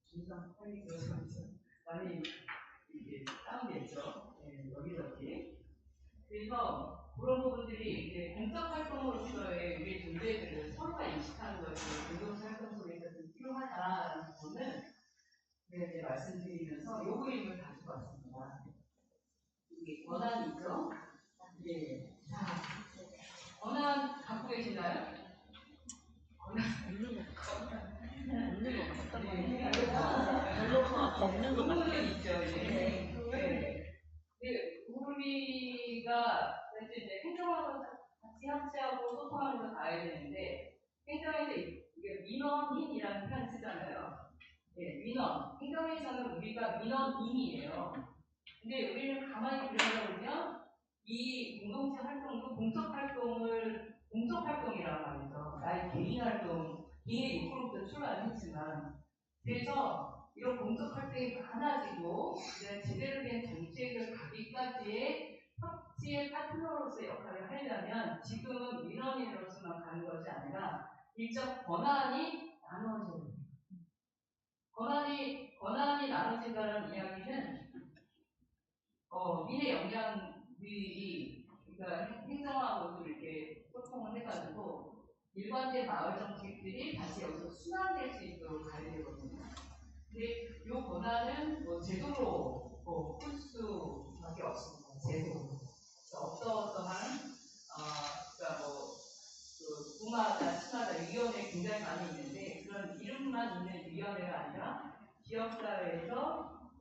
중상 빨리 들어가면서 많이 이게 다운됐죠. 여기저기. 그래서 그런 부분들이 이제 공적 활동으로서의 우리의 존재들을 서로가 인식하는 것이 공동체 활동 속에서 좀 필요하다. 이제 말씀드리면서 요 그림을 가지고 왔습니다. 이게 권한이 있죠? 예. 자, 권한 갖고 계시나요? 없는 것 같아. 네. 없는 것 같아. 의무는 있죠, 이제. 네. 우리가 이제 행정하고 같이 합치하고 소통하면서 가야 되는데, 행정에서 이게 민원인이라는 표현 쓰잖아요. 네, 민원. 행정에서는 우리가 민원인이에요. 근데 우리는 가만히 들여다보면 이 공동체 활동도 공적 활동이라고 말이죠. 나의 개인 활동, 개인의 욕구로부터 출발했지만, 그래서 이런 공적 활동이 많아지고 이제 제대로 된 정책을 가기까지의 협치의 파트너로서의 역할을 하려면 지금은 민원인으로서만 가는 것이 아니라 일적 권한이 나눠져요. 권한이 나눠진다는 이야기는 민의 영향들이 그러니까 행정하고도 이렇게 소통을 해가지고 일관된 마을 정책들이 다시 여기서 순환될 수 있도록 가야 되거든요. 근데 이 권한은 뭐 제도로 풀 수밖에 없습니다. 제도로. 어떠한 그러니까 그 구마다 시마다 위원회 굉장히 많이 있는데 그런 이름만 있는 위원회가 아니라 지역사회에서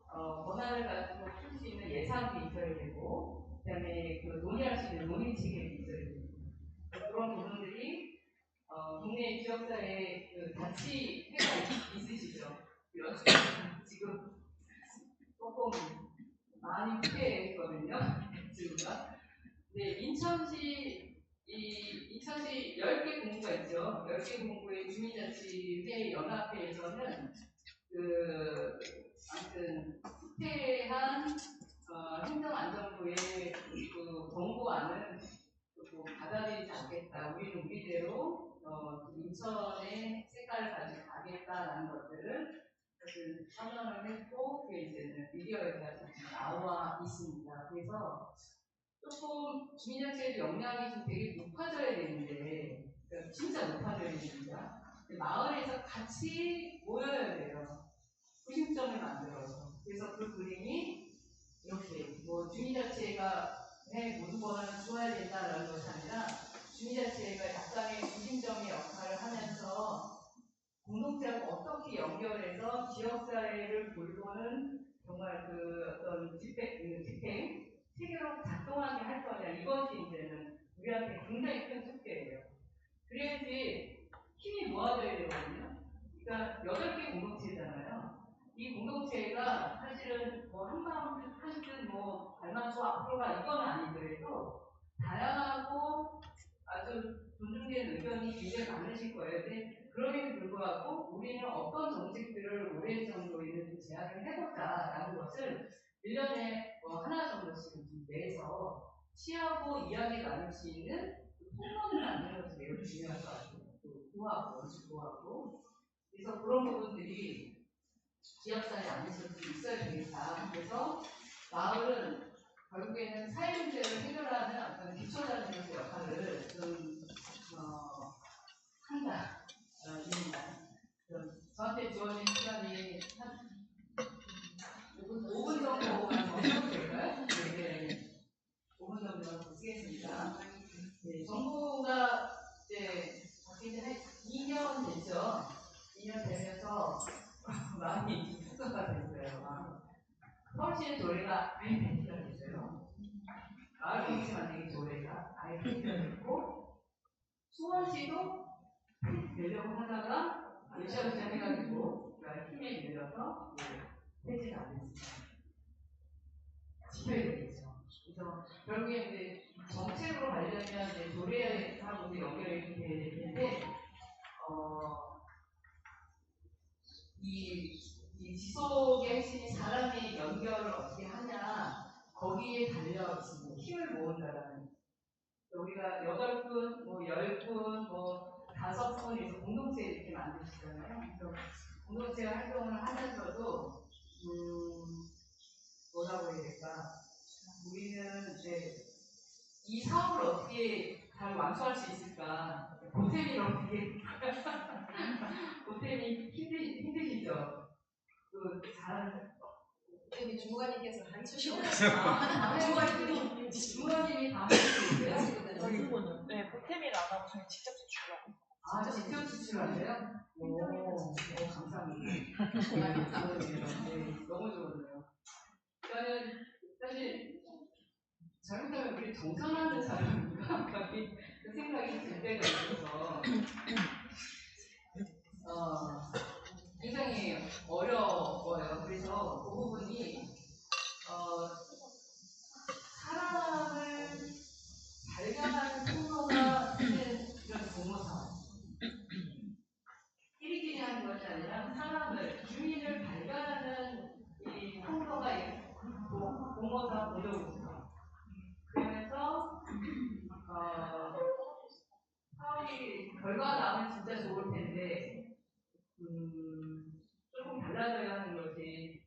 권한을 가지고 풀 수 있는 예산도 있어야 되고 그다음에 그 논의할 수 있는 논의 체계도 있어야 되고 그런 부분들이 국내 지역사회 그 자치회가 있으시죠? 지금 조금 많이 후회했거든요. 지금가. 네, 인천시 10개 공구가 있죠. 10개 공구의 주민자치회 연합회에서는 아무튼 후퇴한 행정안전부의 그 권고안은 받아들이지 않겠다. 우리는 우리대로 인천의 색깔을 가지고 가겠다라는 것들을 사실 선언을 했고 그게 이제는 미디어에서 나와 있습니다. 그래서 조금 주민자치에도 역량이 좀 되게 높아져야 되는데 진짜 높아져야 됩니다. 마을에서 같이 모여야 돼요. 구심점을 만들어서. 그래서 그 그림이 이렇게 뭐 주민자치가 모든 권한을 주어야 된다라는 것이 아니라 주민자치가 약간의 구심점의 역할을 하면서 공동체하고 어떻게 연결해서 지역사회를 돌보는 정말 그 어떤 집행 체계로 작동하게 할 거냐 이것이 이제는 우리한테 굉장히 큰 숙제예요. 그래야지 힘이 모아져야 되거든요. 그러니까 8개 공동체잖아요. 이 공동체가 사실은 뭐 한마음 하시든 뭐 발만소 앞으로가 이건 아니더라도 다양하고 아주 존중되는 의견이 굉장히 많으실 거예요. 근데 그럼에도 불구하고 우리는 어떤 정책들을 오랜 정도 이렇게 제안을 해보자라는 것을 1년에 뭐 하나 정도씩 좀 내서 취하고 이야기 나눌 수 있는 통로를 만드는 것이 매우 중요할 것 같아요. 구하고 원칙구하고 그래서 그런 부분들이 지역사회 안에서 좀 있어야 되겠다. 그래서 마을은 결국에는 사회 문제를 해결하는 어떤 기초자료의 역할을 좀 한다. 입니다. 저한테 주어진 시간이 한 5분 정도만 더 써도 될까요? 네. 5분 정도만 더 쓰겠습니다. 네, 정부가 이제 바뀐 지 한 2년 됐죠. 2년 되면서 많이 축소가 됐어요. 서울시의 조례가 아예 폐지가 됐어요. 마을 공시 만들기 조례가 아예 폐지가 됐고 수원시도 폐지되려고 하다가 으쌰으쌰 해가지고 힘에 밀려서 폐지가 안 됐습니다. 지켜야 되겠죠. 그래서 결국에 이제 정책으로 가려면 이제 조례하고 연결이 되는데 이 지속의 핵심이 사람의 연결을 어떻게 하냐 거기에 달려 있습니다. 힘을 모은다라는 우리가 8분, 뭐 10분, 뭐 5분에서 공동체 이렇게 만드시잖아요. 그래서 공동체 활동을 하면서도 뭐라고 해야 될까? 우리는 이제 이 사업을 어떻게 잘 완수할 수 있을까? 보탬이 어떻게 보탬이 힘드시죠? 그 우리 주무관님께서 가르쳐주셔가지고 주무관님이 다 하시는데요? 대부분은 네, 보탬이를 안 하고 저희 직접 제출하고. 아, 직접 지출하세요? 오, 감사합니다. 감사드려요. 네, 너무 좋은데요. 저는 사실 잘못하면 우리 정상하는 사람인가 그 생각이 들 때가 있어서 굉장히 어려워요. 그래서 그 부분이 사람을 발견하는 통로가 있는 이런 공모사업. 끼리끼리 하는 것이 아니라 사람을, 주인을 발견하는 이 통로가 공모사 보도국사. 그러면서 사업이 결과 나오면 진짜 좋을 텐데 조금 달라져야 하는 것이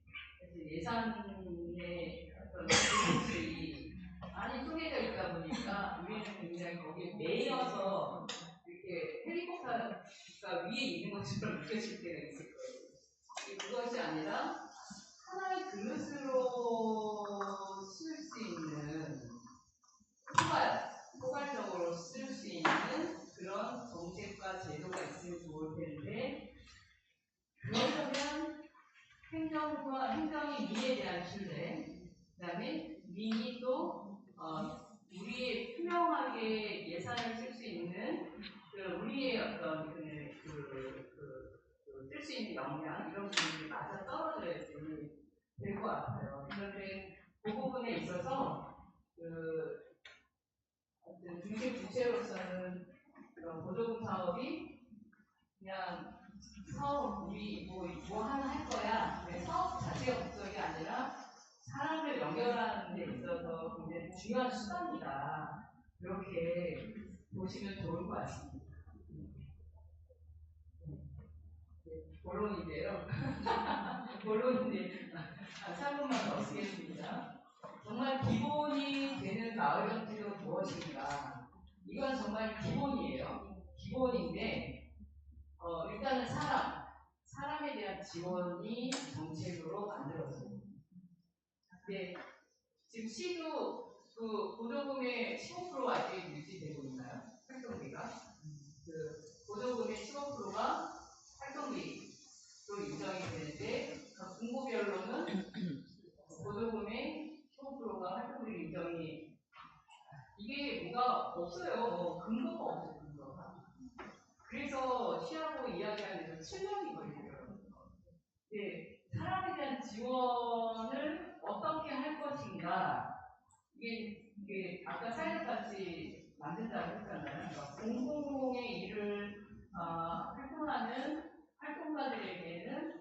예산의 어떤 기술이 많이 쪼개져 있다 보니까 우리는 굉장히 거기에 매여서 이렇게 헬리콥터가 위에 있는 것처럼 느껴질 때가 있을 거예요. 그것이 아니라 하나의 그릇으로 쓸 수 있는 포괄적으로 쓸 수 있는 그런 정책과 제도가 있으면 좋을 텐데 그러려면 행정이 민에 대한 신뢰, 그다음에 민이 또 우리의 투명하게 예산을 쓸 수 있는 우리의 어떤 쓸 수 있는 역량 이런 부분이 맞아 떨어져야지 될 것 같아요. 그런데 그 부분에 있어서 중심 주체로서는 보조금 사업이 그냥 우리 뭐 하나 할 거야. 사업 자체가 목적이 아니라 사람을 연결하는 데 있어서 굉장히 중요한 수단이다. 이렇게 보시면 좋을 것 같습니다. 본론인데요. 본론인데 3분만 더 쓰겠습니다. 정말 기본이 되는 마을 정책은 무엇인가? 이건 정말 기본이에요. 기본인데 일단은 사람에 대한 지원이 정책으로 만들어져요. 근데 지금 시도 보조금의 15%가 아직 유지되고 있나요? 활동비가 보조금의 15%가 활동비로 인정이 되는데 분고별로는 보조금의 15%가 활동비로 인정이 이게 뭐가 없어요. 근거가 없어요. 근거가. 그래서 시하고 이야기하는 데서 7년이 걸리더라고요. 네, 사람에 대한 지원을 어떻게 할 것인가 이게 아까 사회같이 만든다고 했잖아요. 그러니까 공공의 일을 활동하는 활동가들에게는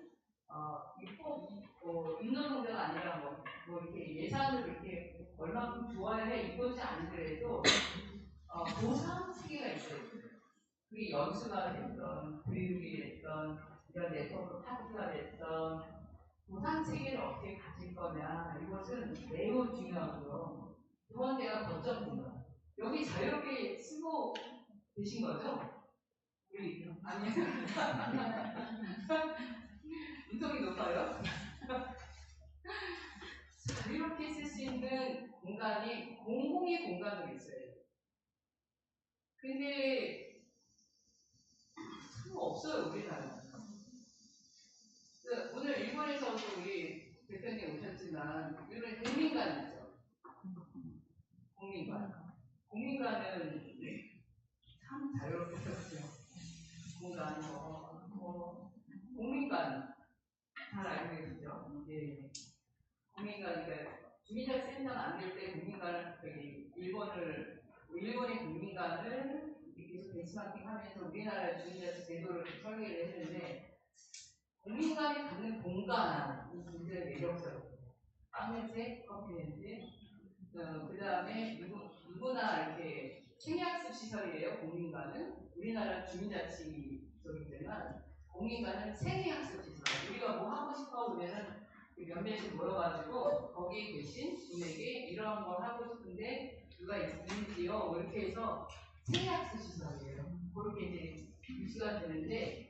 인노동자가 아니라 뭐 이렇게 예산을 이렇게 얼마큼 좋아야 해 이것이 아니더라도 보상 체계가 있어요. 그게 연수가 됐던 교육이 됐던 이런 네트워크 파트가 됐던 보상 체계를 어떻게 가질 거냐 이것은 매우 중요하고요. 두 번째가 거점입니다. 여기 자유롭게 쓰고 계신 거죠? 우리 아니요. 운동이 높아요. 자유롭게 쓸 수 있는 공간이 공공의 공간으로 있어요. 근데 없어요 우리나라는. 오늘 일본에서도 우리 대표님 오셨지만 일본에 국민관 있죠. 국민관은 참 자유롭게 썼어요. 공간 국민관 잘 알고 계시죠? 예. 국민관 그러니까 주민자 센터가 안 될 때 국민관을 일본의 국민관을 계속 벤치마킹하면서 우리나라 주민자 제도를 설계를 했는데 국민관이 갖는 공간이 굉장히 매력스럽고 빵 냄새, 커피 냄새, 그 다음에 누구나 이렇게 생리학습 시설이에요. 공민관은 우리나라 주민자치적이지만 공민관은 생리학습 시설. 우리가 뭐 하고 싶어 보면은 몇 명씩 모여가지고 거기에 계신 분에게 이런 걸 하고 싶은데 누가 있는지요? 이렇게 해서 생리학습 시설이에요. 그렇게 이제 유치가 되는데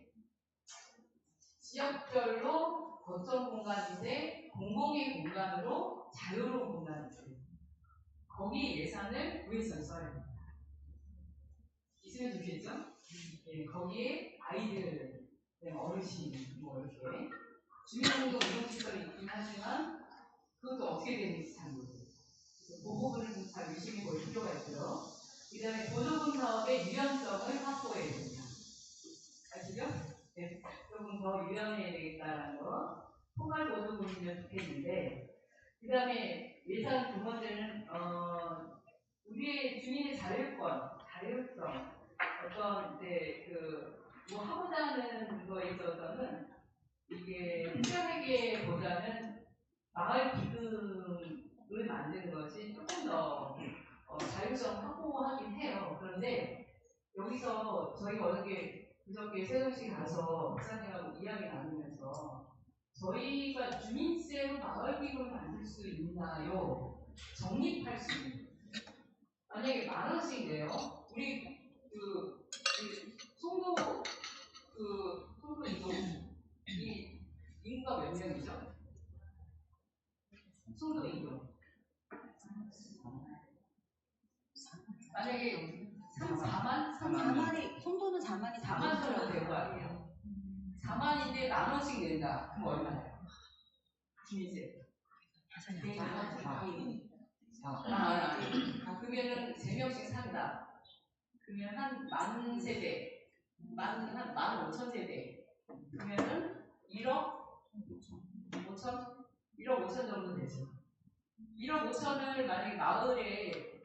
지역별로 거점 공간인데 공공의 공간으로 자유로운 공간이죠. 거기 예산을 구해서 써야 됩니다. 있으면 좋겠죠? 예, 거기에 아이들, 어르신, 뭐 이렇게 주민등록 운영시설이 있긴 하지만 그것도 어떻게 되는지 잘 모르겠어요. 그 부분을 좀 잘 유심히 볼 필요가 있고요. 그 다음에 보조금 사업의 유연성을 확보해야 됩니다. 아시죠? 네, 조금 더 유연해야 되겠다는 거. 포괄 보조금이면 좋겠는데, 그 다음에 예산 두 번째는, 우리의 주민의 자율성, 어떤, 이제, 뭐 하고자 하는 거에 있어서는 이게 특별하게보다는 마을 기금을 만드는 것이 조금 더 자율성 확보하긴 해요. 그런데 여기서 저희가 그저께 세종시 가서 목사님하고 이야기 나누면서 저희가 주민세로 마을 기금을 만들 수 있나요? 적립할 수 있나요? 만약에 10,000원씩 내요. 우리 송도 이동 이 인구가 몇 명이죠? 송도 이동. 만약에 4만? 송도는 4만이 4만 정도 되고 아니에요. 4만인데 10,000원씩 낸다. 그럼 얼마예요? 주민세. 그러면은 3명씩 산다. 그러면 한 10,000세대, 한 15,000세대. 그러면은 1억 5천? 1억 5천 정도 되죠. 1억 5천을 만약에 마을에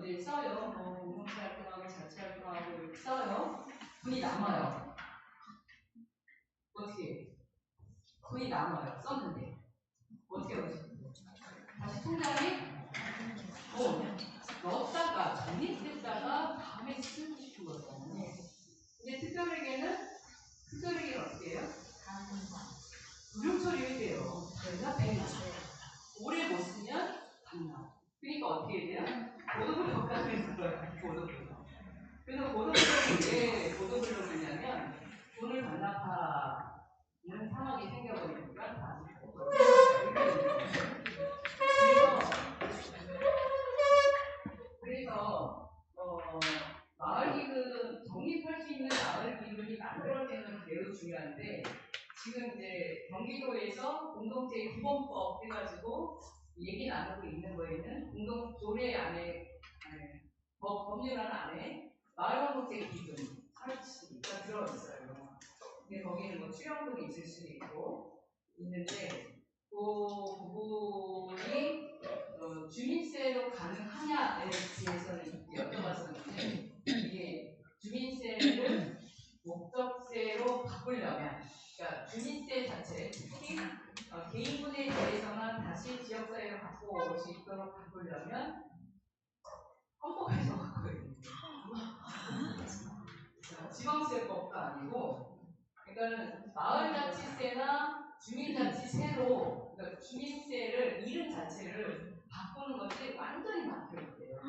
이제 써요. 공동체 활동하고 자체 활동하고 이렇게 써요. 돈이 남아요. 어떻게? 돈이 남아요. 썼는데. 어떻게 하시죠? 다시 통장에 넣었다가 적립했다가 다음에 쓰고 싶은 거잖아요. 근데 특별회계는 어떻게 해요? 무료 처리를 돼요. 그래서 100만. 오래 못 쓰면 반납. 그러니까 어떻게 돼요? 보도블록 가면서 보도블록. 그래서 보도블록이 왜 보도블록을 하냐면 돈을 반납하는 상황이 생겨버리니까 그래서 마을기금 적립할 수 있는 마을기금이 만들어지는 게 매우 중요한데 지금 이제 경기도에서 공동체 기본법 해가지고 얘기 나누고 있는 거에는 조례 안에 법률안 안에 마을공동체 기금 설치가 들어있어요. 근데 거기는 뭐 출연금이 있을 수도 있고 있는데 그 부분이 주민세로 가능하냐에 대해서는 여쭤봤었는데 이게 주민세를 목적세로 바꾸려면 그러니까 주민세 자체 특히 개인분에 대해서만 다시 지역사회로 갖고 올 수 있도록 바꾸려면 헌법에서 바꿔야 됩니다. 지방세법도 아니고 그러니까 마을자치세나 주민자치세로 그러니까 주민세를 이름 자체를 바꾸는 것이 완전히 막혀 있대요.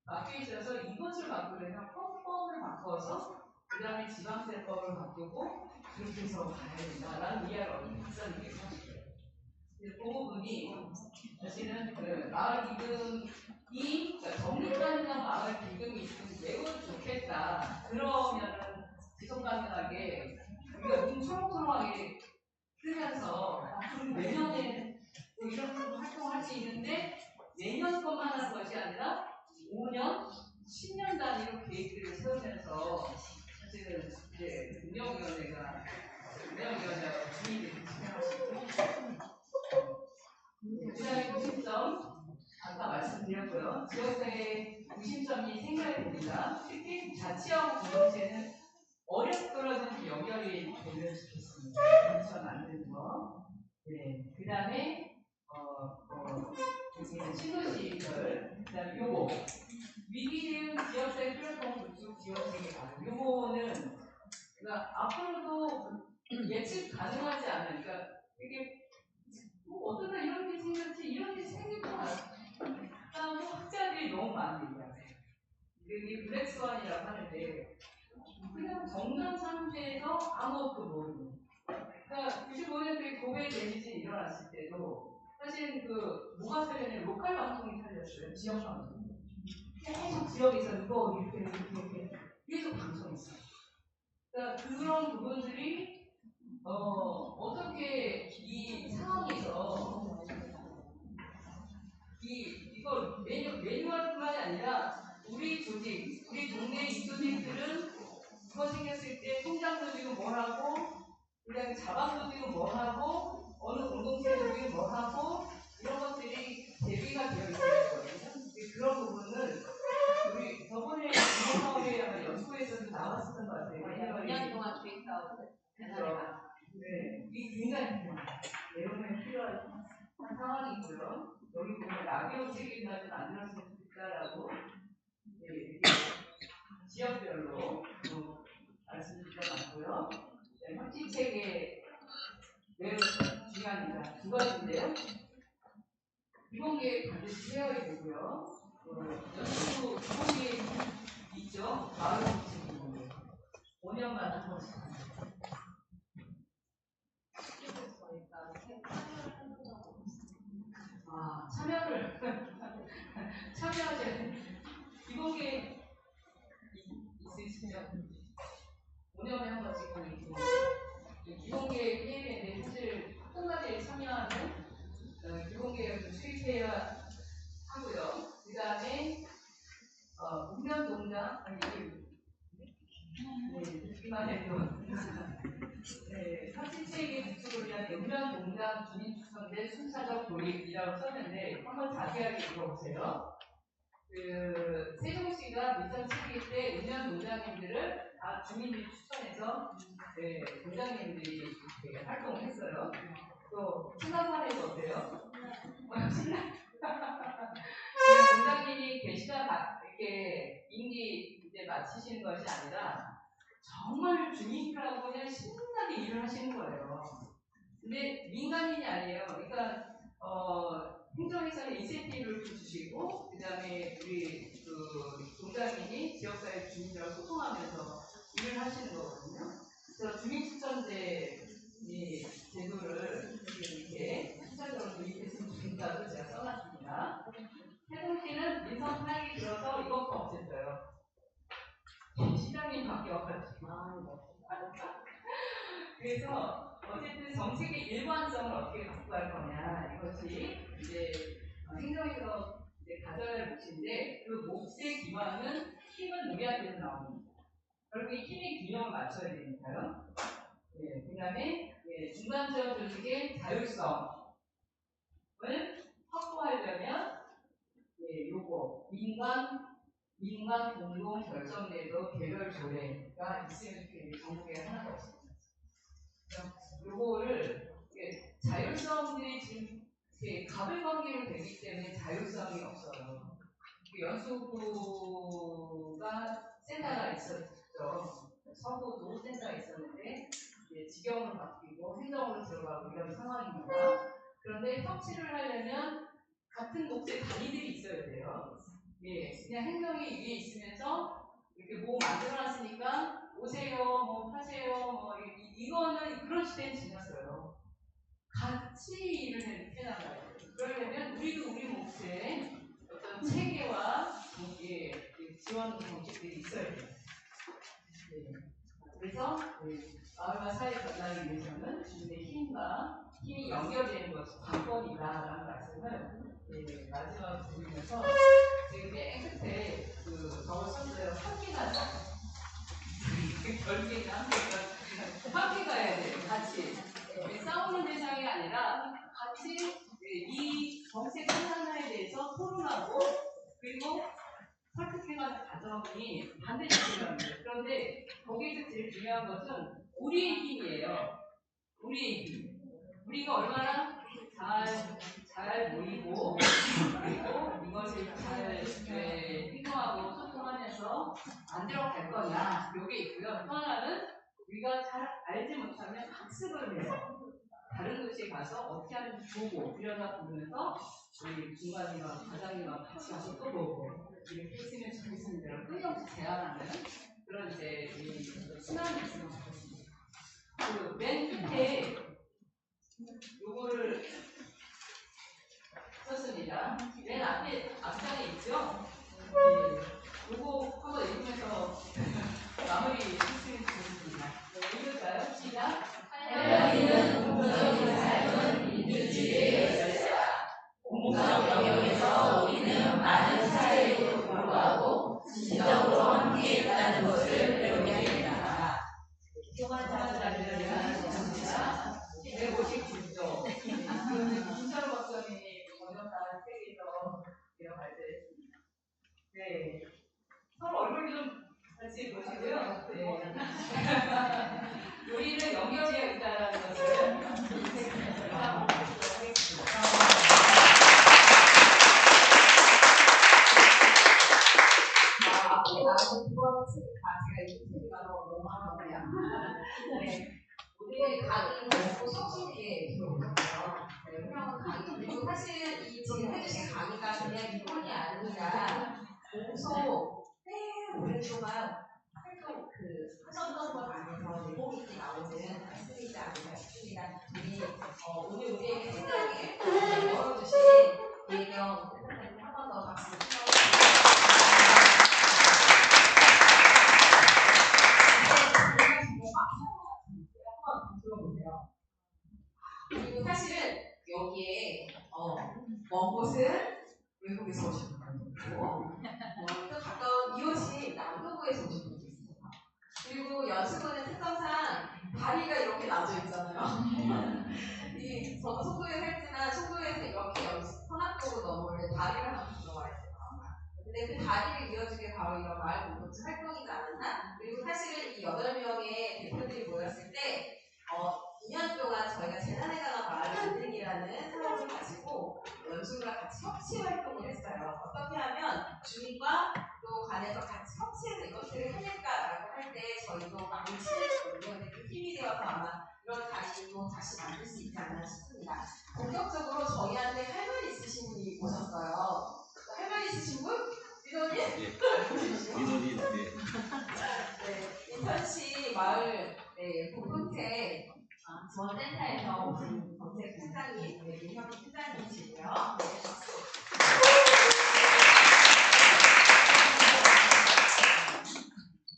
막혀 있어서 이것을 바꾸려면 헌법을 바꿔서 그 다음에 지방세법을 바꾸고 그렇게 해서 가야 된다라는 이야기를 했었는데 사실이에요. 그 부분이 사실은 마을 기금이 그러니까 적립가능한 마을 기금이 있으면 매우 좋겠다. 그러면은 지속 가능하게 우리가 눈 초롱초롱하게 쓰면서 그럼 내년에 뭐 이런 활동을 할 수 있는데 내년 것만 하는 것이 아니라 5년, 10년 단위로 계획들을 세우면서 사실은 이제 운영위원회가 주민들이 진행하시고 그다음에 구심점 아까 말씀드렸고요. 지역사회 구심점이 생겨야 됩니다. 특히 자치하고 공동체는 어렵 떨어지는 연결이 되면 좋겠습니다. 공천 만드는 거. 네. 그 다음에 신도시별, 그 다음에 요거 위기 대응 지역사회 플랫폼 구축 지원책이 바로 요거는 그러니까 앞으로도 예측 가능하지 않은 그러니까 이게 뭐 어쩌다 이런 게 생겼지 이런 게 생길 것 같다. 학자들이 너무 많이 얘기하세요. 이게 블랙스완이라고 하는데 그냥 정상 상태에서 아무것도 모르고 그러니까 95년도에 고베 데미지 일어났을 때도 사실은 그 뭐가 살렸냐면 로컬 방송이 살렸어요. 지역 방송. 계속 지역에서 이거 이렇게 계속 방송했어요. 그러니까 그런 부분들이 어떻게 이 상황에서 이걸 매뉴얼뿐만이 아니라 우리 조직, 우리 동네 이 조직들은 그거 생겼을 때 통장 조직은 뭘 하고, 그다음에 자방 조직은 뭘 하고, 어느 공동체 조직은 뭘 하고, 이런 것들이 대비가 되어 있어야 되거든요. 그런 부분은 우리 저번에 공동사업에 아마 연구에서도 나왔었던 것 같아요. 왜냐하면 2년 동안 주행 사업을 네, 이 굉장히 내용이 필요한 상황이 있고요. 여기 보면 라디오 책임까지 만들었으면 좋겠다라고 이렇게 지역별로 말씀드리가 많고요. 네, 협치책에 매우 중요합니다. 두 가지인데요. 비공개 반드시 해야 되고요. 연수 비공개 있죠. 마을 협치책이 5년만 한 번씩. 참여하셔야 비공개 있으시면 5년에 한 번씩 있고 비공개 회의에 사실 한마디에 참여하는 비공개를 수립해야 하고요. 그 다음에 읍면농장 듣기만 해도 협치체계 구축을 위한 읍면농장 주민주선대 순차적 도입이라고 썼는데 한번 자세하게 읽어보세요. 세종시가 민선 시기 때 읍면 농장님들을 다 주민들이 추천해서 농장님들이 이렇게 활동을 했어요. 또 신안산에서 어때요? 농장님이 계시다 이렇게 임기 이제 마치시는 것이 아니라 정말 주민들하고 그냥 신나게 일을 하시는 거예요. 근데 민간인이 아니에요. 그러니까 행정에서는 인센티브를 주시고, 그 다음에 우리 농장인이 지역사회 주민들하고 소통하면서 일을 하시는 거거든요. 그래서 주민추천제 제도를 이렇게 추천적으로 도입했으면 좋겠다고 제가 써놨습니다. 세종시는 민선 8기 들어서 이것도 없앴어요. 시장님 바뀌어가지고. 그래서 어쨌든 정책의 일관성을 어떻게 확보할 거냐, 이것이 이제 행정에서 이제 가져야 할 몫인데, 그 몫의 기반은 힘은 우리한테서 나옵니다. 결국 이 힘의 균형을 맞춰야 되니까요. 그 다음에 중간지역 조직의 자율성을 확보하려면 요거 민간 공동 결정제도 개별 조례가 있으면 좋겠는데 전국에 하나도 없습니다. 요거를 자율성들이 지금 가불관계로 되기 때문에 자율성이 없어요. 연수구가 센터가 있었죠. 서구도 센터가 있었는데 지경으로 바뀌고 행정으로 들어가고 이런 상황입니다. 그런데 협치를 하려면 같은 몫의 단위들이 있어야 돼요. 그냥 행정이 위에 있으면서 이렇게 뭐 만들어놨으니까 오세요, 뭐 하세요, 뭐 이거는 그런 시대는 지났어요. 같이 일을 해나가야 돼요. 그러려면 우리도 우리 몫에 어떤 체계와 지원 정책들이 있어야 돼요. 그래서 마을과 사회 변화를 위해서는 주민의 힘이 연결되는 것이 관건이다라는 말씀을 마지막으로 드리면서 지금 맨 끝에 저걸 썼어요. 함께 가자. 결계가 함께 가야 돼요. 같이. 싸우는 대상이 아니라 같이 이 정책 하나에 대해서 토론하고 그리고 설득해가는 과정이 반드시 필요합니다. 그런데 거기에서 제일 중요한 것은 우리의 힘이에요. 우리의 힘. 우리가 얼마나 잘 모이고 그리고 이것을 잘 행동하고 소통하면서 만들어갈 거냐, 요게 있고요. 또 하나는 우리가 잘 알지 못하면 학습을 해서 다른 도시에 가서 어떻게 하는지 보고 들여다보면서 우리 중간이랑 과장님과 같이 가서 또 보고 이렇게 했으면 좋겠습니다. 끊임없이 제안하는 그런 이제 순환이 있으면 좋겠습니다. 맨 끝에 말이야. 네. 우리 강의 먹고 쏙쏙이 들어오셨고요. 네, 훌륭한 강의. 그리고 사실 이 지금 해주신 강의가 그냥 기본이 아니라 공소 오랫동안 활동 하셨던 것 안에서 내공 있게 나오는 말씀이지 않을까 싶습니다. 오늘 우리에게 생각에 열어주신 예경 선생님 한 번 더 박수 한번 들어보세요. 그리고 사실은 여기에 먼 곳은 외국에서 오신 분도 있고 또 가까운 이웃이 남도구에서 오신 분도 있습니다. 그리고 연수구는 특성상 다리가 이렇게 나져 있잖아요. 저도 송도에 살지만 송도에서 이렇게 서남쪽으로 넘어올 다리를 한번 들어와 있어요. 근데 그 다리를 이어주게 바로 이런 마을 공동체 활동이지 않았나? 그리고 사실은 이 8명의 대표들이 모였을 때 2년 동안 저희가 재난해강한 마을 만들기라는 사업을 가지고 연수구랑 같이 협치 활동을 했어요. 어떻게 하면 주민과 또 관에서 같이 협치해서 이것들을 해낼까라고 할 때 저희도 많이 친해졌거든요. 근데 그 힘이 되어서 아마 이런 강의도 다시 만들 수 있지 않나 싶습니다. 본격적으로 저희한테 할 말 있으신 분이 오셨어요. 할 말 있으신 분? 민원이? 민원이 네, 인천시 마을 공동체 지원센터에서 오신 정책 팀장님, 민혁 팀장님이시고요.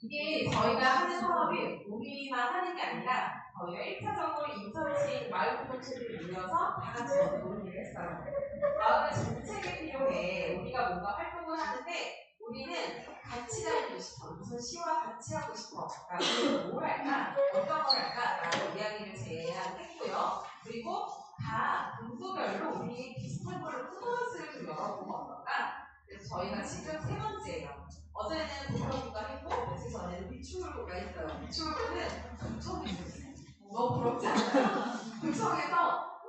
이게 저희가 하는 사업이 우리만 하는 게 아니라 저희가 1차적으로 인천시 마을 공동체들이 모여서 다 같이 논의를 했어요. 마을의 정책이 필요해. 우리가 뭔가 활동을 하는데 우리는 같이 다니고 싶어. 무슨 시와 같이 하고 싶어. 라고 뭘 할까? 어떤 걸 할까? 라고 이야기를 제안했고요. 그리고 다 분도별로 우리 비슷한 걸로 컨퍼런스를 좀 열어보면 어떨까? 그래서 저희가 지금 3번째예요. 어제는 부평구가 했고 며칠 전에는 비추홀구가 했어요. 비추홀구는 부청에 있었어요. 너무 부럽지 않아요? 부청에서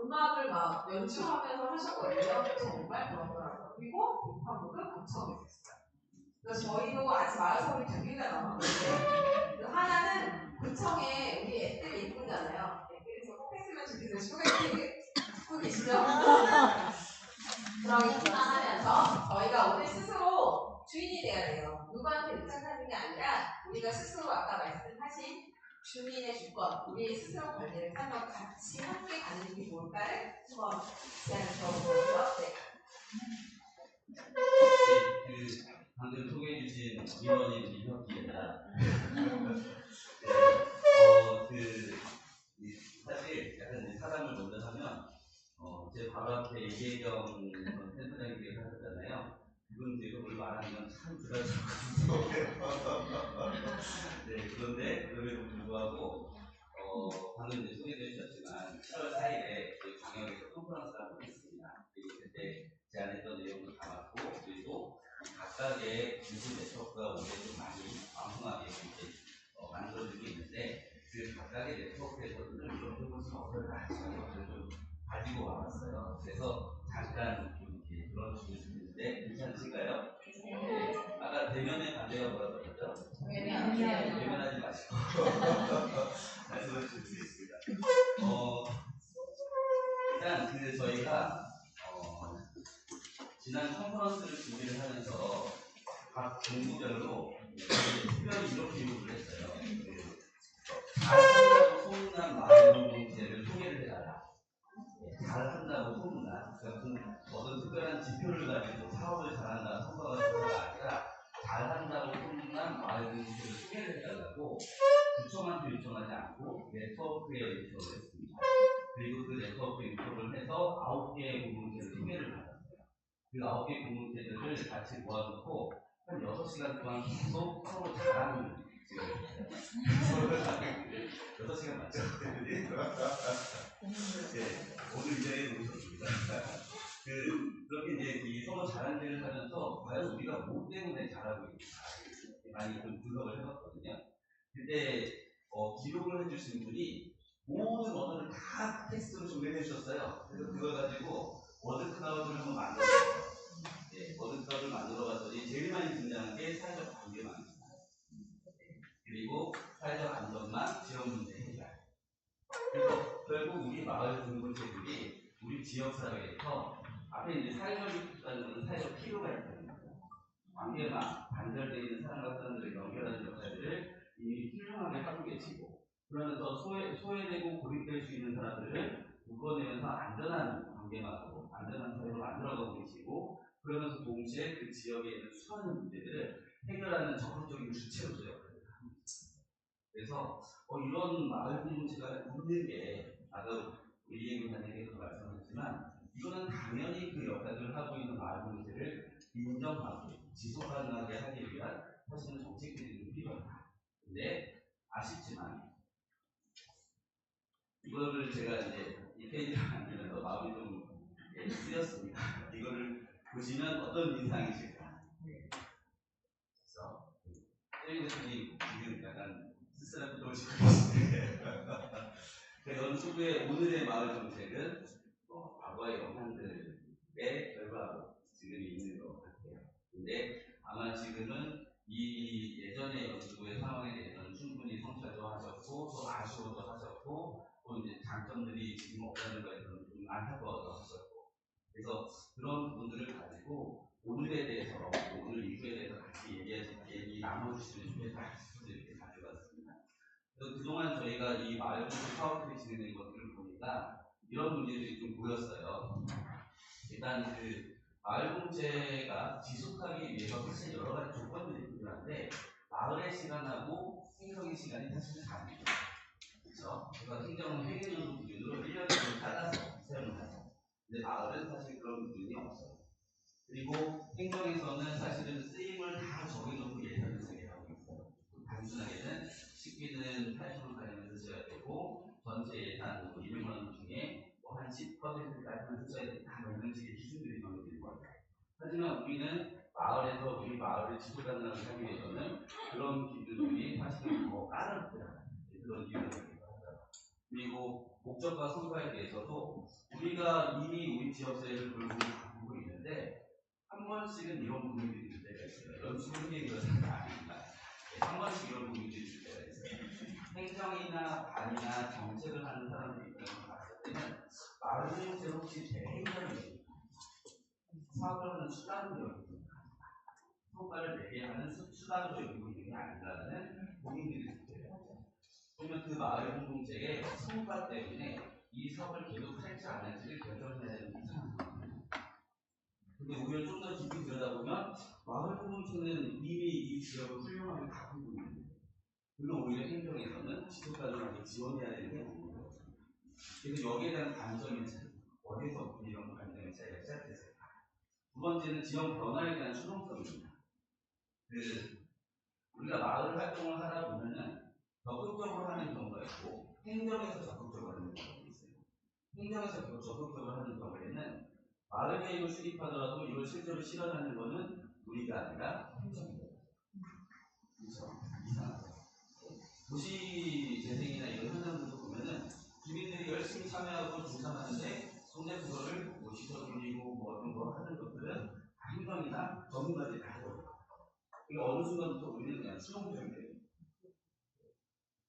음악을 막 연주하면서 하셨거든요. 정말 부럽더라고요. 그리고 부평구는 부청에 있었어요. 그래서 저희도 아직 마을 사업이 2개가 남았는데 하나는 구청에 우리 앱들이 이쁘잖아요. 앱들에서 꼭 했으면 좋겠어요. 슈가이팅 듣고 계시죠? 그럼 하면서 저희가 오늘 스스로 주인이 돼야 돼요. 누구한테 의탁하는 게 아니라 우리가 스스로 아까 말씀하신 주민의 주권, 우리 스스로 관리를 하며 같이 함께 가는 게 뭘까를 한번 제안을 들어보고요. 네. 방금 소개해주신 민원인 민혁입니다. 사실 약간 사람을 먼저 하면 제 바로 앞에 이재경 센터장님께서 하셨잖아요. 그분 제가 뭘 말하면 참 부담스럽거든요. 네, 그럼에도 불구하고 방금 이제 소개해 주셨지만 7월 4일에 저희 광역에서 컨퍼런스를 하고 있습니다. 그때 제안했던 내용도 담았고 그리고 각각의 기술 네트워크가 올해 좀 많이 왕성하게 이렇게 만들어지고 있는데 그 각각의 네트워크에서도 좀 이렇게 볼 수는 없을까 싶은 것들을 좀 가지고 와봤어요. 그래서 잠깐 좀 이렇게 들어주실 수 있는데 괜찮으실까요? 네. 아까 대면에 반대가 뭐라고 하셨죠? 대면하지 마시고 말씀을 좀 드리겠습니다. 일단 저희가 지난 컨퍼런스를 준비를 하면서 각 공부별로 특별히 이렇게 요구를 했어요. 잘한다고 소문난 마을 공동체를 소개를 해달라. 잘한다고 소문난 어떤 특별한 지표를 가지고 사업을 잘한다, 성과가 좋다가 아니라 잘한다고 소문난 마을 공동체를 소개를 해달라고 구청한테 요청하지 않고 네트워크에 요청을 했습니다. 그리고 그 네트워크에 요청을 해서 9개의 공동체를 소개를 받았어요. 그 9개 공동체들을 같이 모아놓고 한 6시간 동안 계속 서로 자랑을 서로 자랑을 6시간 맞죠? 네, 오늘 이 자리에 오셨습니다. 그렇게 이제 서로 자랑질을 하면서 과연 우리가 뭐 때문에 잘하고 있는가 많이 좀 분석을 해봤거든요. 그때 기록을 해주신 분이 모든 언어를 다 텍스트로 준비해 주셨어요. 그래서 그걸 가지고 워드 클라우드를 한번 만들었어요. 네, 워드 클라우드를 만들어봤더니 제일 많이 등장한 게 사회적 관계망입니다. 그리고 사회적 안전망, 결국 우리 마을 공동체들이 우리 지역 사회에서 앞에 이제 사회적이라는 것은 사회적 필요가 있거든요. 관계나 단절되어 있는 사람과 사람들을 연결하는 역할들을 이미 훌륭하게 하고 계시고, 그러면서 소외되고 고립될 수 있는 사람들을 묶어내면서 안전한 관계만으로 안전한 사회로 만들어가고 계시고, 그러면서 동시에 그 지역에 있는 수많은 문제들을 해결하는 적극적인 주체로서 역할을 합니다. 그래서 이런 마을 공동체가 있는 게 아까 이해 교사님께서 말씀하셨지만, 이거는 당연히 그 역할을 하고 있는 마을 공동체를 인정하고 지속 가능하게 하기 위한 사실은 정책들이 좀 필요하다. 근데 아쉽지만 이거를 제가 이제 이 페이지를 만들면서 마음이 좀 쓰였습니다. 이거를 보시면 어떤 인상이실까? 그래서 혜민 교수님 지금 약간 쓸쓸하게 들어오시고 계신데 이런 속에 오늘의 마을 정책은 과거의 영향들의 결과로 지금 있는 것 같아요. 근데 아마 지금은 이 예전의 연구의 상황에 대해서는 충분히 성찰도 하셨고 또 아쉬워도 하셨고 또 이제 장점들이 지금 없다는 거에서는 좀 안타까워도 하셨고, 그래서 그런 부분들을 가지고 오늘에 대해서 오늘 이후에 대해서 같이 얘기 나눠주시면 좋겠다 싶어서 이렇게 가져왔습니다. 그래서 그동안 저희가 이 마을 공동 사업들이 진행된 것들을 보니까 이런 문제들이 좀 보였어요. 일단 그 마을 공동체가 지속하기 위해서 사실 여러 가지 조건들이 필요한데 마을의 시간하고 행정의 시간이 사실은 다릅니다. 그렇죠? 그래서 행정은 행정을 기준으로 1년을 따라서 사용을 하죠. 근데 마을은 사실 그런 기준이 없어요. 그리고 행정에서는 사실은 쓰임을 다 정해놓고 예산을 쓰게 하고 있어요. 단순하게는 식비는 80%까지는 쓰셔야 되고 전체 예산 200만 원 중에 한 10%까지는 쓰셔야 된다. 이런 식의 기준들이 정해진 거예요. 하지만 우리는 마을에서 우리 마을을 지속 가능하게 하기 위해서는 그런 기준들이 사실은 더 까다롭다. 그런 기준들이 그리고 목적과 성과에 대해서도 우리가 이미 우리 지역사회를 돌보고 바꾸고 있는데 한 번씩은 이런 부분들이 있을 때가 있어요. 연수분들이 그렇다는 게 아닙니다. 한 번씩 이런 부분들이 있을 때가 있어요. 행정이나 관이나 정책을 하는 사람들 입장에서 봤을 때는 마을 공동체를 혹시 대행정이 사업을 하는 수단으로 여기고 성과를 내게 하는 수단으로 여기고 있는 게 아닌가라는 고민들이 있을 때요. 그러면 그 마을 공동체의 성과 때문에 이 사업을 계속 할지 안 할지를 결정해야 되는 이상한 거예요. 근데 오히려 좀 더 깊이 들여다보면 마을 공동체는 이미 이 지역을 훌륭하게 가꾸고 있는데 그건 오히려 행정에서는 지속가능하게 지원해야 되는 게 아닌 거예요. 그래서 여기에 대한 관점의 차이, 어디서 이런 관점의 차이가 시작됐을까? 두 번째는 지역 변화에 대한 수동성입니다. 우리가 마을 활동을 하다 보면은 적극적으로 하는 경우가 있고 행정에서 적극적으로 하는 경우가 있어요. 행정에서 적극적으로 하는 경우에는 마을 계획을 수립하더라도 이걸 실제로 실현하는 것은 우리가 아니라 행정입니다. 그렇죠? 이상하죠. 도시 재생이나 이런 현장들도 보면은 주민들이 열심히 참여하고 동참하는데 근데 그거를 뭐 시설 돌리고 뭐 어떤 거 하는 것들은 다 행정이나 전문가들이 다 하거든요. 그러니까 어느 순간부터 우리는 그냥 수동적이 돼요.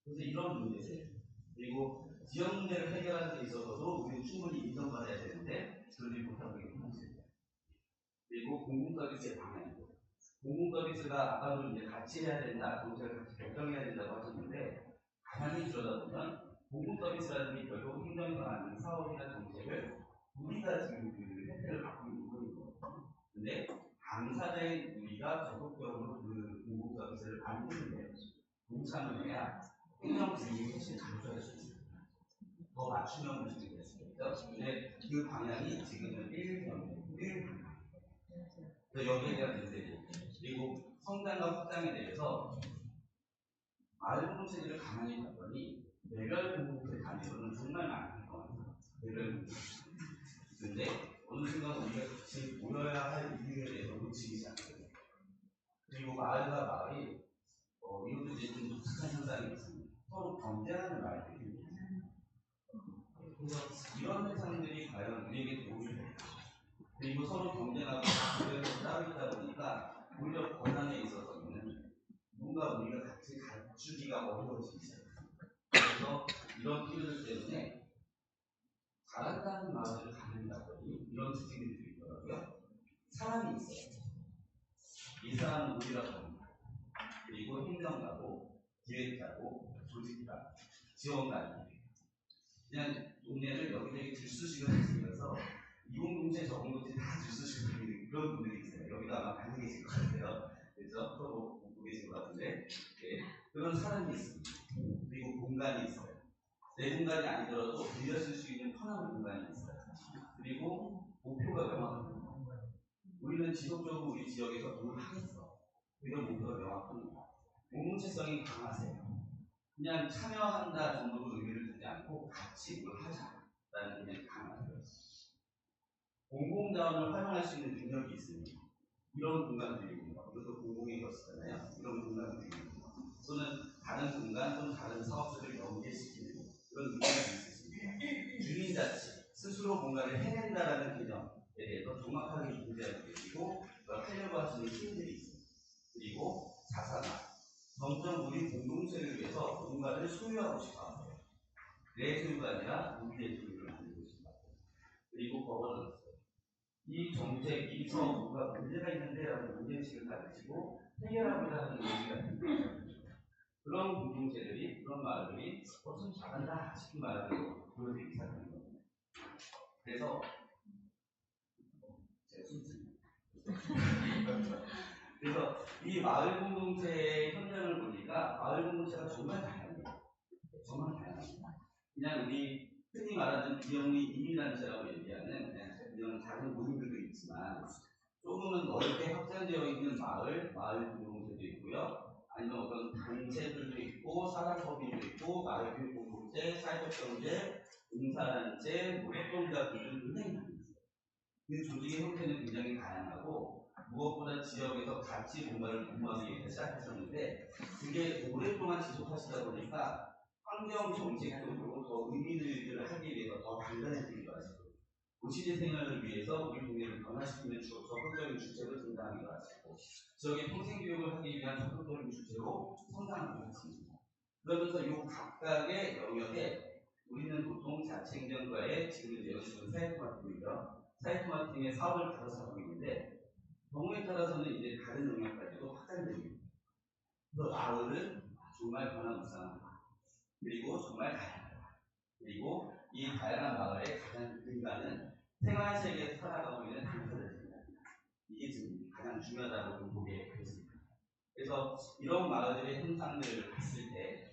그래서 이런 문제들 그리고 지역 문제를 해결하는 데 있어서도 우리는 충분히 인정받아야 되는데 그러지 못하고 있는 현실입니다. 그리고 공공서비스의 방향이고 공공서비스가 아까도 이제 같이 해야 된다, 정책을 같이 결정해야 된다고 하셨는데 가만히 들여다보면 공공서비스라는 게 결국 행정에서 만든 사업이나 정책을 우리가 지금 그 혜택을 갖고 있는 거예요. 근데 당사자인 우리가 적극적으로 그 공공서비스를 만드는 데 동참을 해야 행정 분위기를 훨씬 감소할 수 있습니다. 더 맞춤형 모습이 될 수 있겠죠. 근데 그 방향이 지금은 1방향. 그래서 여기에 대한 문제들 그리고 성장과 확장에 대해서 마을 공동체들을 가만히 봤더니 개별 공동체 단위로는 정말 많을 것 같아요. 개별 공동체. 근데 어느 순간 우리가 같이 모여야 할 이유에 대해서 놓치지 않거든요. 그리고 마을과 마을이 이것도 이제 좀 독특한 현상이 있습니다. 서로 경쟁하는 마을들이 있습니다. 그래서 이런 현상들이 과연 우리에게 도움이 될까? 그리고 서로 경쟁하고 그래서 싸우고 있다 보니까 오히려 권한에 있어서는 뭔가 우리가 같이 갖추기가 어려워지기 시작합니다. 그래서 이런 필요들 때문에 잘한다는 마을을 가는다더니 이런 특징들이 있더라고요. 사람이 있어요. 이 사람은 우리라고 합니다. 그리고 행정가고, 기획자고, 조직가, 지원가입니다. 그냥 동네를 여기저기 들쑤시고 다니면서 이 공동체 저 공동체 다 들쑤시고 다니는 그런 분들이 있어요. 여기도 아마 많이 계실 것 같아요. 그래서 서로 보고 계신 것 같은데 그런 사람이 있습니다. 그리고 공간이 있어요. 내 공간이 아니더라도 빌려쓸 수 있는 편한 공간이 있어요. 그리고 목표가 명확합니다. 우리는 지속적으로 우리 지역에서 뭘 하겠어. 이런 목표가 명확합니다. 공동체성이 강하세요. 그냥 참여한다 정도로 의미를 두지 않고 같이 뭘 하자라는 그냥 강하세요. 공공자원을 활용할 수 있는 능력이 있습니다. 이런 공간들이 있는 거. 이것도 공공의 것이잖아요. 이런 공간들이 있는 거. 또는 다른 공간 또는 다른 사업체를 연계시키는 그런 능력이 있습니다. 주민자치, 스스로 뭔가를 해낸다라는 개념에 대해서 정확하게 인지하고 계시고 하려고 하시는 팀들이 있습니다. 그리고 자산화. 점점 우리 공동체를 위해서 뭔가를 소유하고 싶어 하세요. 내 소유가 아니라 우리의 소유를 만들고 싶어 하세요. 그리고 거버넌스. 이 정책, 이 사업 뭔가 문제가 있는데라는 문제의식을 가지시고 해결하고자 하는 의지가 있습니다. 그런 공동체들이, 그런 마을들이 좀 잘한다 싶은 마을들로 보여지기 시작하는 겁니다. 그래서 제 순증. 그래서 이 마을 공동체의 현장을 보니까 마을 공동체가 정말 다양해요. 정말 다양합니다. 그냥 우리 흔히 말하는 비영리 이민단체라고 얘기하는 이런 작은 모임들도 있지만 조금은 넓게 확장되어 있는 마을 공동체도 있고요. 아니면 어떤 단체들도 있고 사단법인도 있고 마을 교육 공동체, 사회적경제, 봉사단체, 협동조합 등등 굉장히 많이 있어요. 그 조직의 형태는 굉장히 다양하고 무엇보다 지역에서 같이 뭔가를 공부하기 위해서 시작하셨는데 그게 오랫동안 지속하시다 보니까 환경 정책적으로 더 의미를 하기 위해서 더 단단해지기도 하시고 도시의 생활을 위해서 우리 동네를 변화시키는 적극적인 주체로 등장하기도 하시고 지역의 평생교육을 하기 위한 적극적인 주체로 성장하기도 하십니다. 그러면서 이 각각의 영역에 우리는 보통 자치행정과의 지금 이제 연수는 사회통합팀이죠. 사회통합팀의 사업을 받아서 하고 있는데 경우에 따라서는 이제 다른 영역까지도 확장됩니다. 그래서 마을은 정말 변화무쌍하다. 그리고 정말 다양하다. 그리고 이 다양한 마을의 가장 근간은 생활세계에서 살아가고 있는 단서들입니다. 이게 지금 가장 중요하다고 보게 됐습니다. 그래서 이런 마을들의 현상들을 봤을 때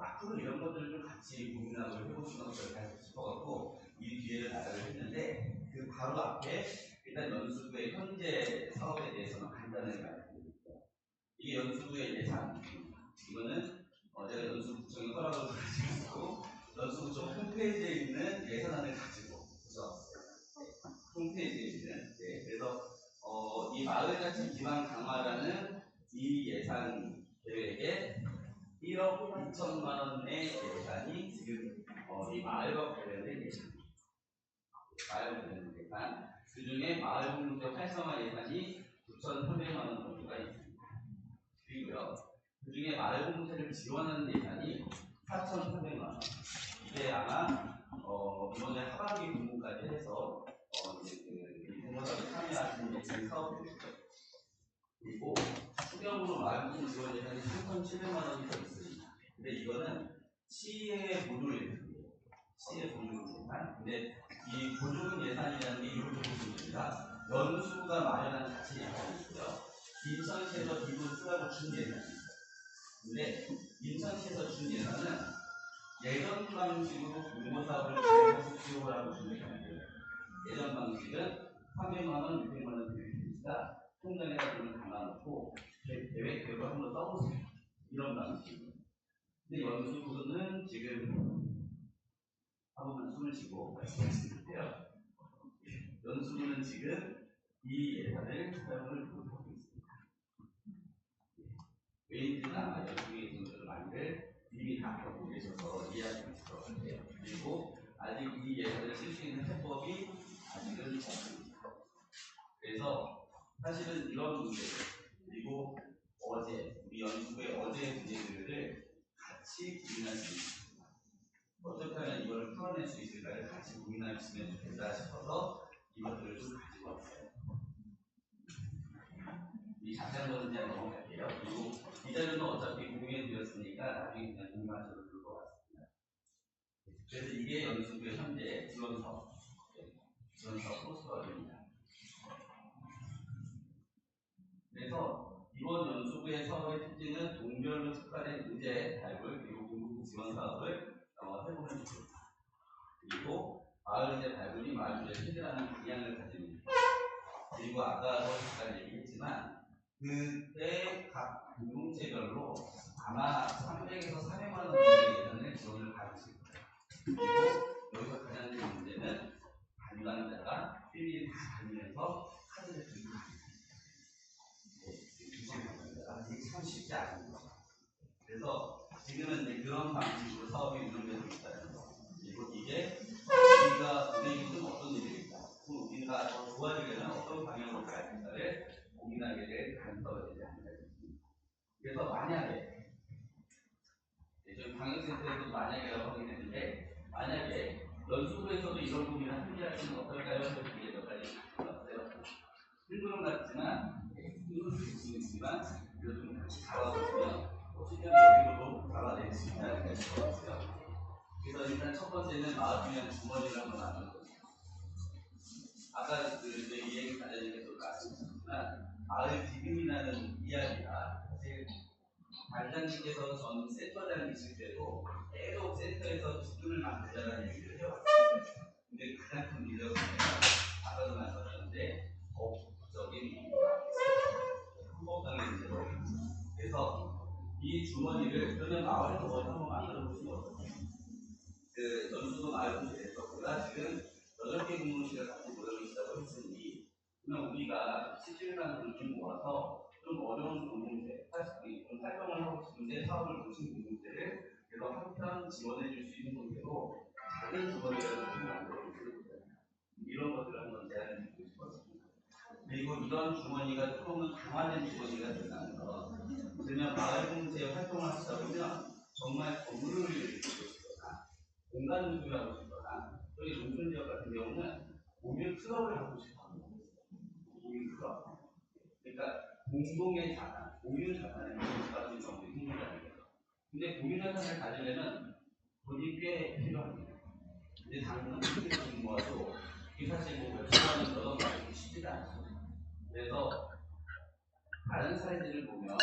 앞으로 이런 것들을 좀 같이 고민하고 해보시면 어떨까 싶어갖고 이 기회를 나열을 했는데 그 바로 앞에 일단 연수구의 현재 사업에 대해서는 간단하게 말씀드릴게요. 이게 연수구의 예산입니다. 이거는 제가 연수구청에 허락을 받으시고 연수구청 홈페이지에 있는 예산안을 가지고 구성했어요. 홈페이지에 있는 그래서 이 마을자치 기반 강화라는 이 예산 계획에 1억 2천만 원의 예산이 지금 이 마을과 관련된 예산입니다. 마을과 관련된 예산. 그 중에 마을 공동체 활성화 예산이 9,300만 원 정도가 있습니다. 그리고요. 그 중에 마을 공동체를 지원하는 예산이 4,300만 원. 이게 아마 이번에 하반기 공모까지 해서 이제 그 공모사업에 참여하시는 예산 사업들이죠. 그리고 추경으로 마을 공동체 지원 예산이 3,700만 원이 더 있습니다. 근데 이거는 시의 보조 예산이에요. 시의 보조 예산. 근데 이 보조금 예산이라는 게 이렇게 보시면 됩니다. 연수가 마련한 자체 예산이 있고요. 인천시에서 기부 쓰라고 준 예산이 있어요. 근데 인천시에서 준 예산은 예전 방식으로 공모사업을 진행하시오라고 준 예산이에요. 예전 방식은 300만 원, 600만 원 드리니까 통장에다 돈을 담아놓고 계획대로 한번 써보세요. 이런 방식입니다. 근데 연수구는 지금 한 번만 숨을 쉬고 말씀드릴게요. 연수구는 지금 이 예산을 사용을 못하고 있습니다. 왜인지는 아마 연수구에 분들 많이들 이미 다 겪고 계셔서 이해하고 있을 것 같아요. 그리고 아직 이 예산을 쓸 수 있는 해법이 아직은 없습니다. 그래서 사실은 이런 문제 그리고 어제 우리 연수구의 어제의 문제들을 같이 고민할 수 있습니다. 어떻게 하면 이거를 풀어낼 수 있을까를 같이 고민하시면 좋겠다 싶어서 이것들을 좀 가지고 왔어요. 이 자세한 거는 그냥 넘어갈게요. 그리고 이 자료는 어차피 공유해 드렸으니까 나중에 그냥 공유하셔도 될 것 같습니다. 그래서 이게 연수부의 현재 지원서 포스터입니다. 그래서 이번 연수부의 사업의 특징은 동별로 특화된 문제 발굴 그리고 공부 지원 사업을 해보면 좋겠습니다. 그리고 마을의 발굴이 마을의 세대라는 방향을 가집니다. 그리고 아까도 잠깐 얘기했지만 그때 각 공동체별로 아마 300에서 400만 원 정도의 예산의 지원을 받으실 거예요. 그리고 여기서 가장 큰 문제는 담당자가 필리를 다니면서 카드를 들고 다니는 이게 참 쉽지 않은 거죠. 그래서 지금은 이제 그런 방식으로 사업이 운영되고 있다는 거. 그리고 이게 우리에게 좀 어떤 일일까, 우리가 더 좋아지려면 어떤 방향으로 가야 될까를 고민하게 될 가능성을 제시합니다. 그래서 만약에 저희 방역센터에서도 만약에라고 하게 되는데 만약에 연수부에서도 이런 고민을 함께 하시면 어떨까요? 이게 몇 가지 있어요. 힘들은 같지만 힘들을 수 있지만 이거 좀 같이 잡아보시면 실제로 여기로도 잡아낼 수 있다는 게 있어요. 그래서 일단 첫 번째는 마음이면 주머니를 한번 만드는 거죠. 아까 이 얘기 관련해서 말씀드렸지만 마을 기금이라는 이야기가 사실 관장님께서 전 센터장이 있을 때도 계속 센터에서 기금을 만들자는 얘기를 해왔어요. 근데 가장 큰 문제가 아까도 말씀하셨는데 법적인 헌법상의 문제로 그래서 이 주머니를 그러면 마을에서 뭐 한번 만들어 보시면 어떨까요? 그 연수도 마을 공동체에서 지금 8개 공동체가 같이 모여 있다고 했으니 그러면 우리가 17만 원을 좀 모아서 좀 어려운 공동체, 사실 좀 활동을 하고 싶은데 사업을 보신 공동체를 그래서 한편 지원해 줄 수 있는 관계로 작은 주머니라도 좀 만들어 주세요. 이런 것들을 한번 제안해 드리고 싶었습니다. 그리고 이런 주머니가 조금은 강화된 주머니가 된다는 거. 그러면 마을 공동체 활동을 하시다 보면 정말 건물을 이루고 싶거나 공간 누수를 하고 싶거나 저희 농촌 지역 같은 경우는 공유 클럽을 하고 싶어 합니다. 공유 클럽. 그러니까 공동의 자산, 공유 자산을 가진 경우도 힘들다는 거예요. 근데 공유 자산을 가지려면 돈이 꽤 필요합니다. 근데 당장 kinh 모아도 이게 사실 뭐 몇천만 원 들어가면 쉽지가 않죠. 그래서 다른 사례들을 보면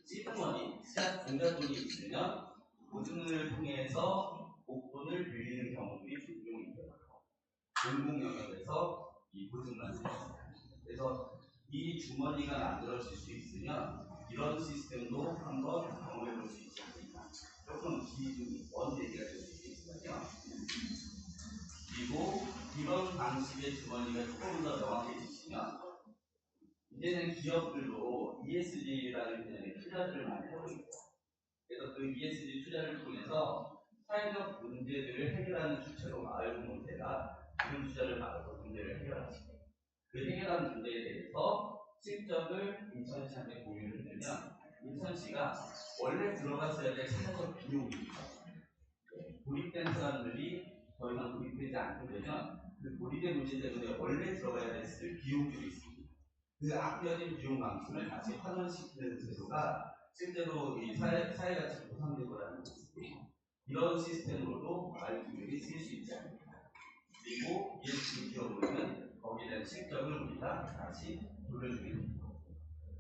시드머니, 시작 공자돈이 있으면 보증을 통해서 목돈을 빌리는 경우들이 종종 있더라고요. 공공 영역에서 이 보증만 쓰습니다. 그래서 이 주머니가 만들어질 수 있으면 이런 시스템도 한번 경험해 볼 수 있지 않을까. 조금 먼 얘기가 될 수 있겠지만요. 그리고 이런 방식의 주머니가 조금 더 명확해지시면 이제는 기업들도 ESG라는 개념의 투자들을 많이 하고 있어요. 그래서 그 ESG 투자를 통해서 사회적 문제들을 해결하는 주체로 마을 공동체가 기금 투자를 받아서 문제를 해결하시고 그 해결한 문제에 대해서 실적을 인천시한테 공유를 해주면 인천시가 원래 들어갔어야 될 사회적 비용이 고립된 사람들이 더 이상 고립되지 않게 되면 그 고립된 문제 때문에 원래 들어가야 됐을 비용들이 있습니다. 그 아껴진 비용만큼을 다시 환원시키는 제도가 실제로 이 사회가치 보상제도라는 것입니다. 이런 시스템으로도 마을 기금이 쓰일 수 있지 않을까. 그리고 ESG 기업으로는 거기에 대한 실적을 우리가 다시 돌려주는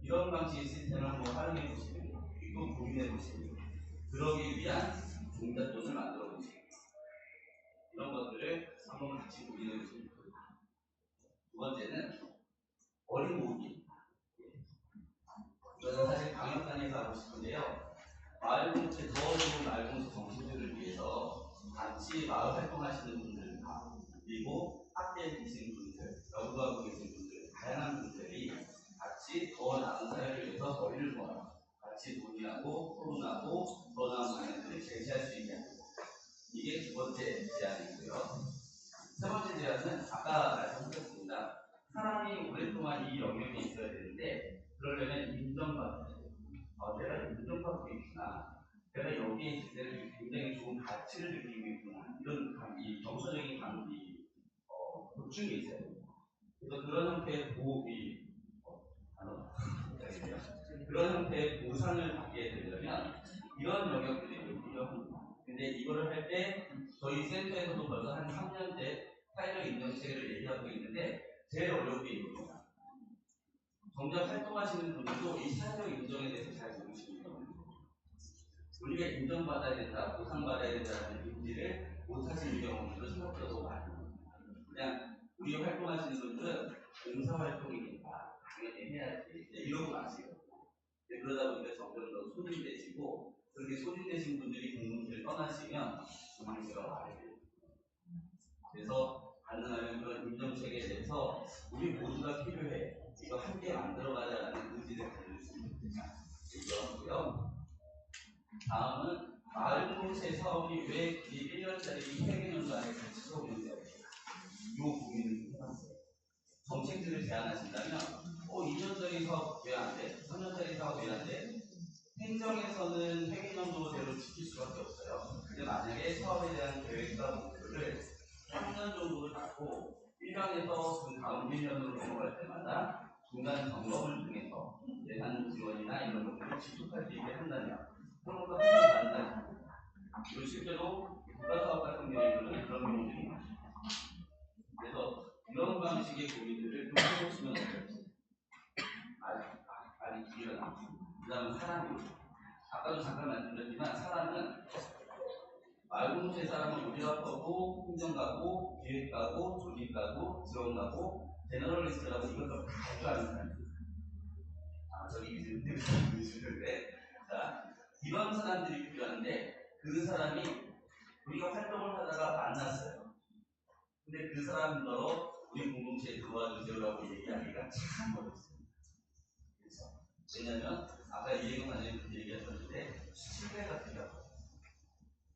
이런 방식의 시스템을 한번 활용해 보시면 또 고민해 보시면 그러기 위한 종잣돈을 만들어 보시면 이런 것들을 한번 같이 고민해 보시면 됩니다. 두 번째는 어린 모으기. 이것은 사실 방역단에서 하고 싶은데요. 마을 공동체 더 좋은 마을 공동체 정신들을 위해서 같이 마을 활동하시는 분들과 그리고 학교에 계신 분들, 여부하고 계신 분들, 다양한 분들이 같이 더 나은 사회를 위해서 머리를 모아 같이 논의하고 토론하고 더 나은 방향들을 제시할 수 있게 합니다. 이게 두 번째 제안이고요. 세 번째 제안은 아까 말씀드렸습니다. 사람이 오랫동안 이 영역에 있어야 되는데 그러려면 인정받아야 돼요. 내가 인정받고 있구나. 내가 여기에 있을 때 굉장히 좋은 가치를 느끼고 있구나. 이 정서적인 보충이 있어요. 그래서 그런 형태의 그런 형태의 보상을 받게 되려면 이런 영역들이 필요합니다. 근데 이거를 할 때 저희 센터에서도 벌써 한 3년째 사회적 인정체계를 얘기하고 있는데 제일 어려운 게 이겁니다. 정작 활동하시는 분들도 이 사회적 인정에 대해서 잘 모르시는 거예요. 우리가 인정받아야 된다, 보상받아야 된다는 인지를 못하시는 경우도 생각보다 많아요. 그냥 우리 활동하시는 분들은 봉사활동이니까 당연히 해야지 이러고 마세요. 그러다 보니까 점점 더 소진되시고 그렇게 소진되신 분들이 공동체를 떠나시면 공동체가 와야 돼요. 그래서 가능하면 그런 인정체계에 대해서 우리 모두가 필요해. 이거 함께 만들어가자라는 의지를 가질 수 있는 이거고요. 다음은 마을 공동체 사업이 왜 1년짜리 회계연도 안에 같이 수업인지 이 고민을 해봤어요. 정책들을 제안하신다면 2년짜리 사업 왜 안 돼? 3년짜리 사업 왜 안 돼? 행정에서는 회계연도대로 지킬 수밖에 없어요. 근데 만약에 사업에 대한 계획과 목표를 3년 정도를 갖고 1년에서 그 다음 1년으로 넘어갈 때마다 중간 점검을 통해서 예산 지원이나 이런 것들을 지속할 수 있게 한다면 그런 것도 항상 만나요. 그리고 실제로 국가사업 같은 경우에는 그런 경우들이 많아요. 그래서 이런 방식의 고민들을 좀 해보시면 어떨까요? 일어나. 그 다음은 사람이. 아까도 잠깐 말씀드렸지만 사람은 말공동체 사람은 우리가하고 행정가고 기획가고 조직가고 지원가고 제너럴리스트라고 이것도 다 할 줄 아는 사람이에요. 저기 있는데 자 이런 사람들이 필요한데 그 사람이 우리가 활동을 하다가 만났어요. 근데 그 사람들로 우리 공동체에 들어와주세요라고 얘기하기가 참 어렵어요. 그래서 왜냐면 아까 이해경 선생님도 얘기하셨는데 신뢰가 필요하고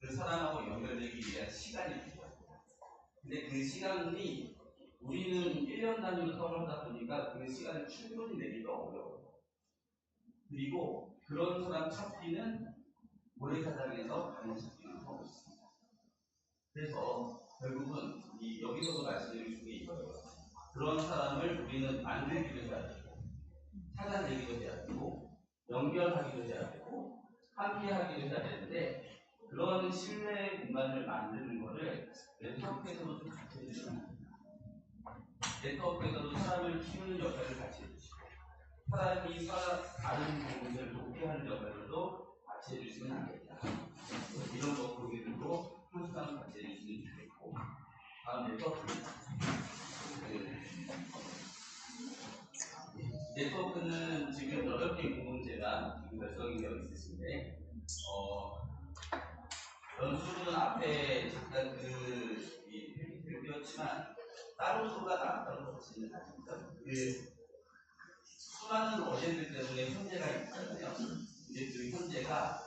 그 사람하고 연결되기 위한 시간이 필요합니다. 근데 그 시간이 우리는 1년 단위로 사업을 하다 보니까 그 시간을 충분히 내기가 어려워요. 그리고 그런 사람 찾기는 모래사장에서 가는 찾기는 하고 있습니다. 그래서 결국은 여기서도 말씀드리고 싶은 게 이거예요. 그런 사람을 우리는 만들기도 해야 되고 찾아내기도 해야 되고 연결하기도 해야 되고 함께하기도 해야 되는데 그런 신뢰의 공간을 만드는 거를 네트워크에서도 좀 같이 해주시면 합니다. 네트워크에서도 사람을 키우는 역할을 같이 해주시고 사람이 다른 공동체를 돕게 하는 역할도 같이 해주시면 안 됩니다. 이런 거 고객들도 항상 같이 해주시면 좋겠고 다음 네트워크입니다. 네트워크는 지금 8개 공동체가 지금 결성이 되어 있으신데 연수는 앞에 잠깐 PPT를 띄웠지만 따로 수가 나왔다고 할 수 있는 사실이죠. 수많은 어제들 때문에 현재가 있잖아요. 근데 그 현재가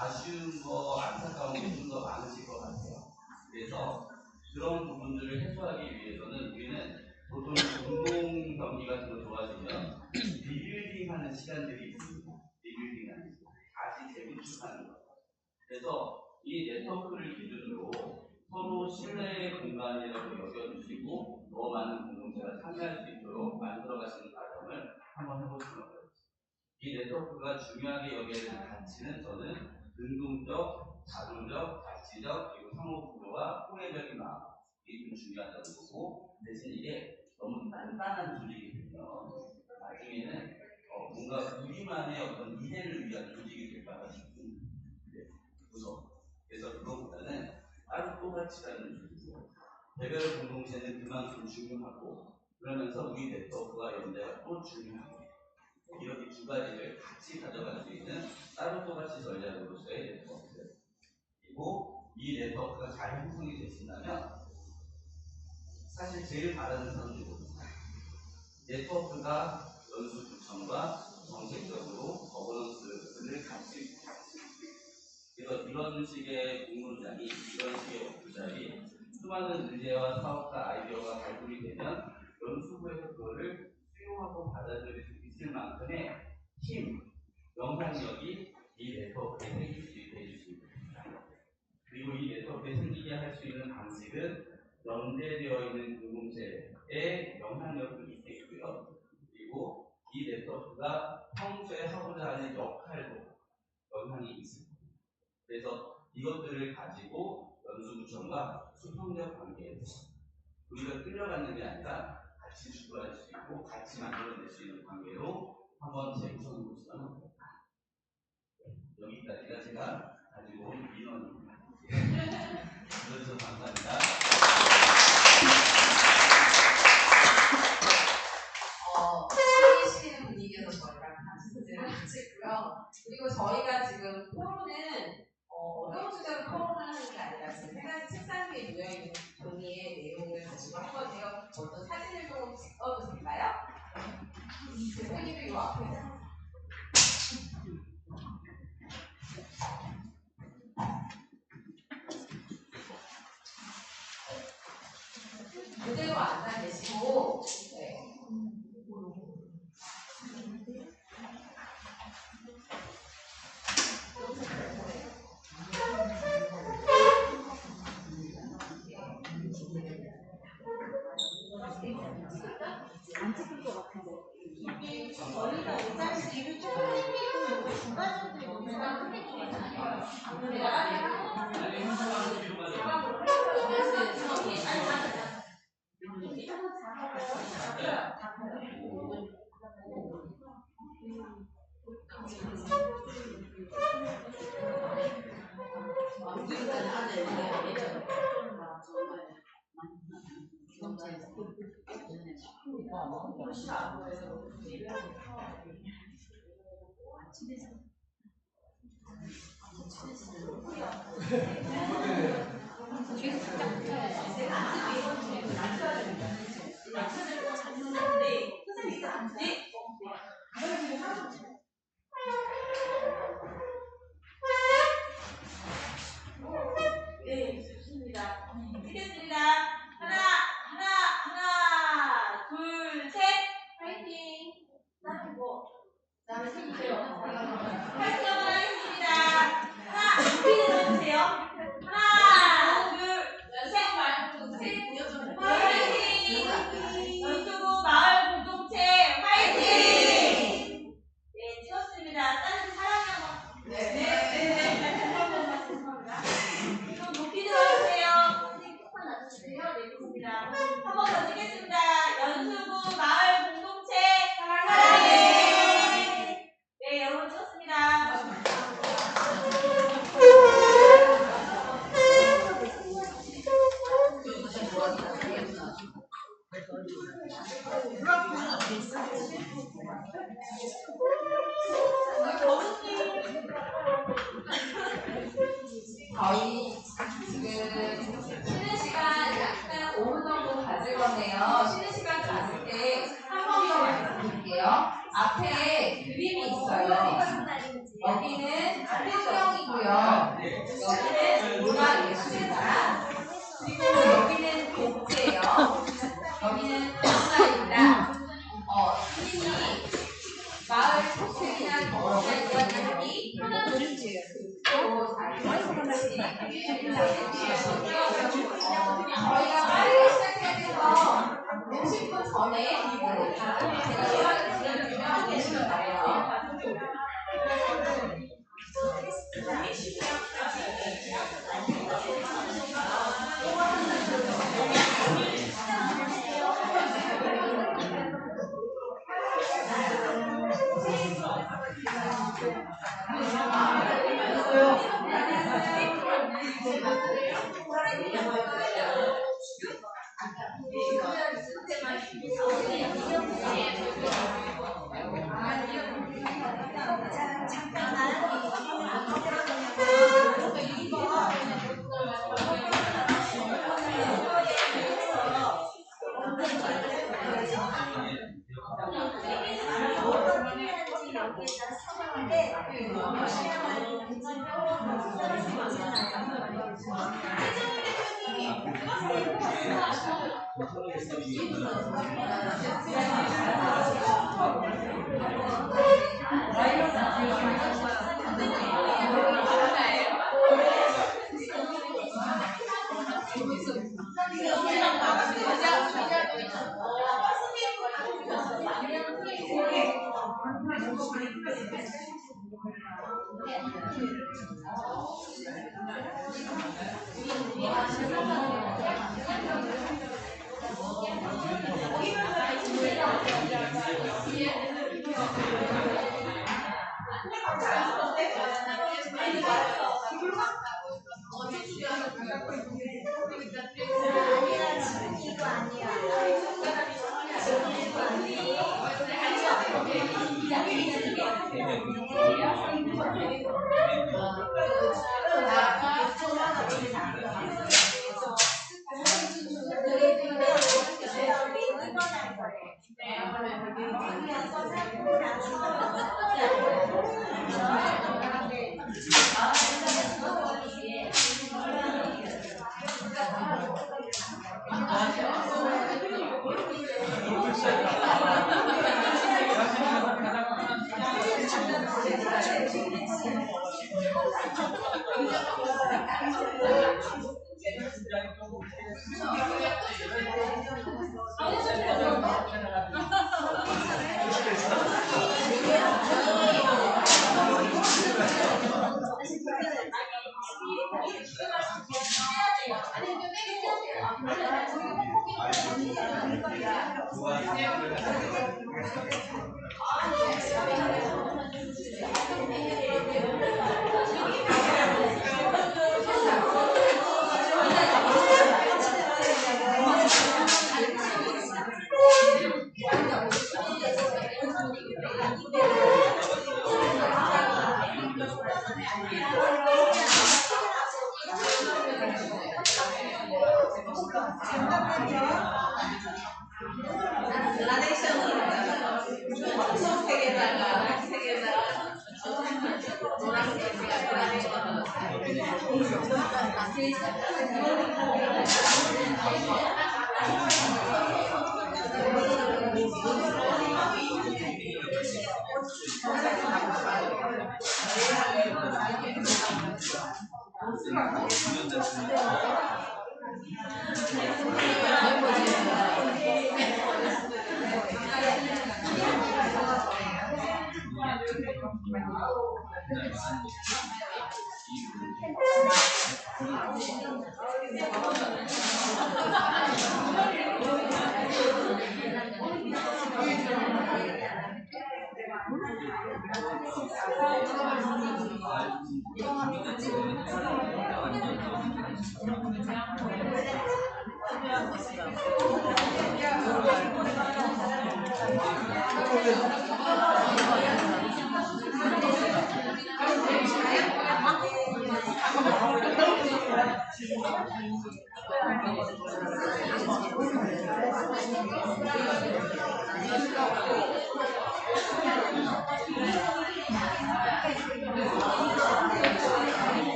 아쉬운 거, 안타까운 게 좀 더 많으실 것 같아요. 그래서 그런 부분들을 해소하기 위해서는 우리는 보통 공동 경기 같은 거 좋아지면 리빌딩 하는 시간들이 있습니다. 리빌딩 하는 시간. 다시 재구축하는 거. 그래서 이 네트워크를 기준으로 서로 신뢰의 공간이라고 여겨주시고 더 많은 공동체가 참여할 수 있도록 만들어가시는 과정을 한번 해보시면 어떨까요? 이 네트워크가 중요하게 여겨야 되는 가치는 저는 능동적, 자동적, 가치적, 그리고 상호구조와 통해적인 마음 이게 좀 중요하다고 보고 대신 이게 너무 단단한 조직이 되면 나중에는 뭔가 우리만의 어떤 이해를 위한 조직이 될까 싶은 무서워. 그래서 그것보다는 따로 똑같이 가는 조직이고 개별 공동체는 그만큼 중요하고 그러면서 우리 네트워크와 연대가 또 중요하고 이렇게 두 가지를 같이 가져갈 수 있는 따로 똑같이 전략으로서의 네트워크 그리고 이 네트워크가 잘 형성이 되신다면 사실 제일 바라는 사람들이거든요. 네트워크가 연수구청과 정책적으로 거버넌스를 같이 그래서 이런 식의 공론장이, 이런 식의 워크숍이 수많은 의제와 사업과 아이디어가 발굴이 되면 연수부에서 그거를 수용하고 받아들일 수 있을 만큼의 힘, 영향력이 이 네트워크에 생길 수 있게 해주십니다. 그리고 이 네트워크에 생기게 할 수 있는 방식은 연대되어 있는 공동체의 영향력도 있겠고요. 그리고 이 네트워크가 평소에 하고자 하는 역할도 영향이 있습니다. 그래서 이것들을 가지고 연수구청과 수평적 관계에 우리가 끌려가는 게 아니라 같이 주도할 수 있고 같이 만들어낼 수 있는 관계로 한번 재구성해 보시면 어떨까. 여기까지가 제가 가지고 온 민원입니다. 들어주셔서 감사합니다. 시키시는 분위기에서 저희랑 같이 소재를 마쳤고요. 그리고 저희가 지금 토론은 어려운 주제로 토론을 하는 게 아니라 지금 세 가지 책상 위에 놓여있는 종이의 내용을 가지고 한 건데요. 어떤 사진을 조금 찍어도 될까요? 대표님이 요 앞에 그대로 앉아 계시고 네. 안 찍힐 것 같은데. 저희가 의자실을 쭉 당기고 중간중간에 뭔가 크게 네, 좋습니다. 찍겠습니다. 하나, 둘, 셋, 파이팅. 다음에 세주세요. 파이팅 한번 하겠습니다. 하나, 스피드 넣어주세요. 하나, 둘, 셋, 파이팅. 연수구 마을 공동체 파이팅. 네, 찍었습니다. 다른 사랑이 한번. 좀 높이 들어주세요. 조금만 놔주세요. 네, 좋습니다. 한 번 더 찍겠습니다. 연수구 마을 공동체 사랑해. 네, 여러분 찍었습니다. 저희 지금 쉬는 시간 약간 5분 정도 가질 건데요. 쉬는 시간 가질 때 한 번 더 말씀드릴게요. 앞에 그림이 있어요. 여기는 환경이고요. 여기는 문화예술입니다. 그리고 여기는 독재예요. 여기는 문화입니다. 선생님이 마을 소식이나 경험이나 이야기 편한 저희가 빨리 시작해야 돼서 50분 전에 제가 연락을 드려주면 되시면 돼요.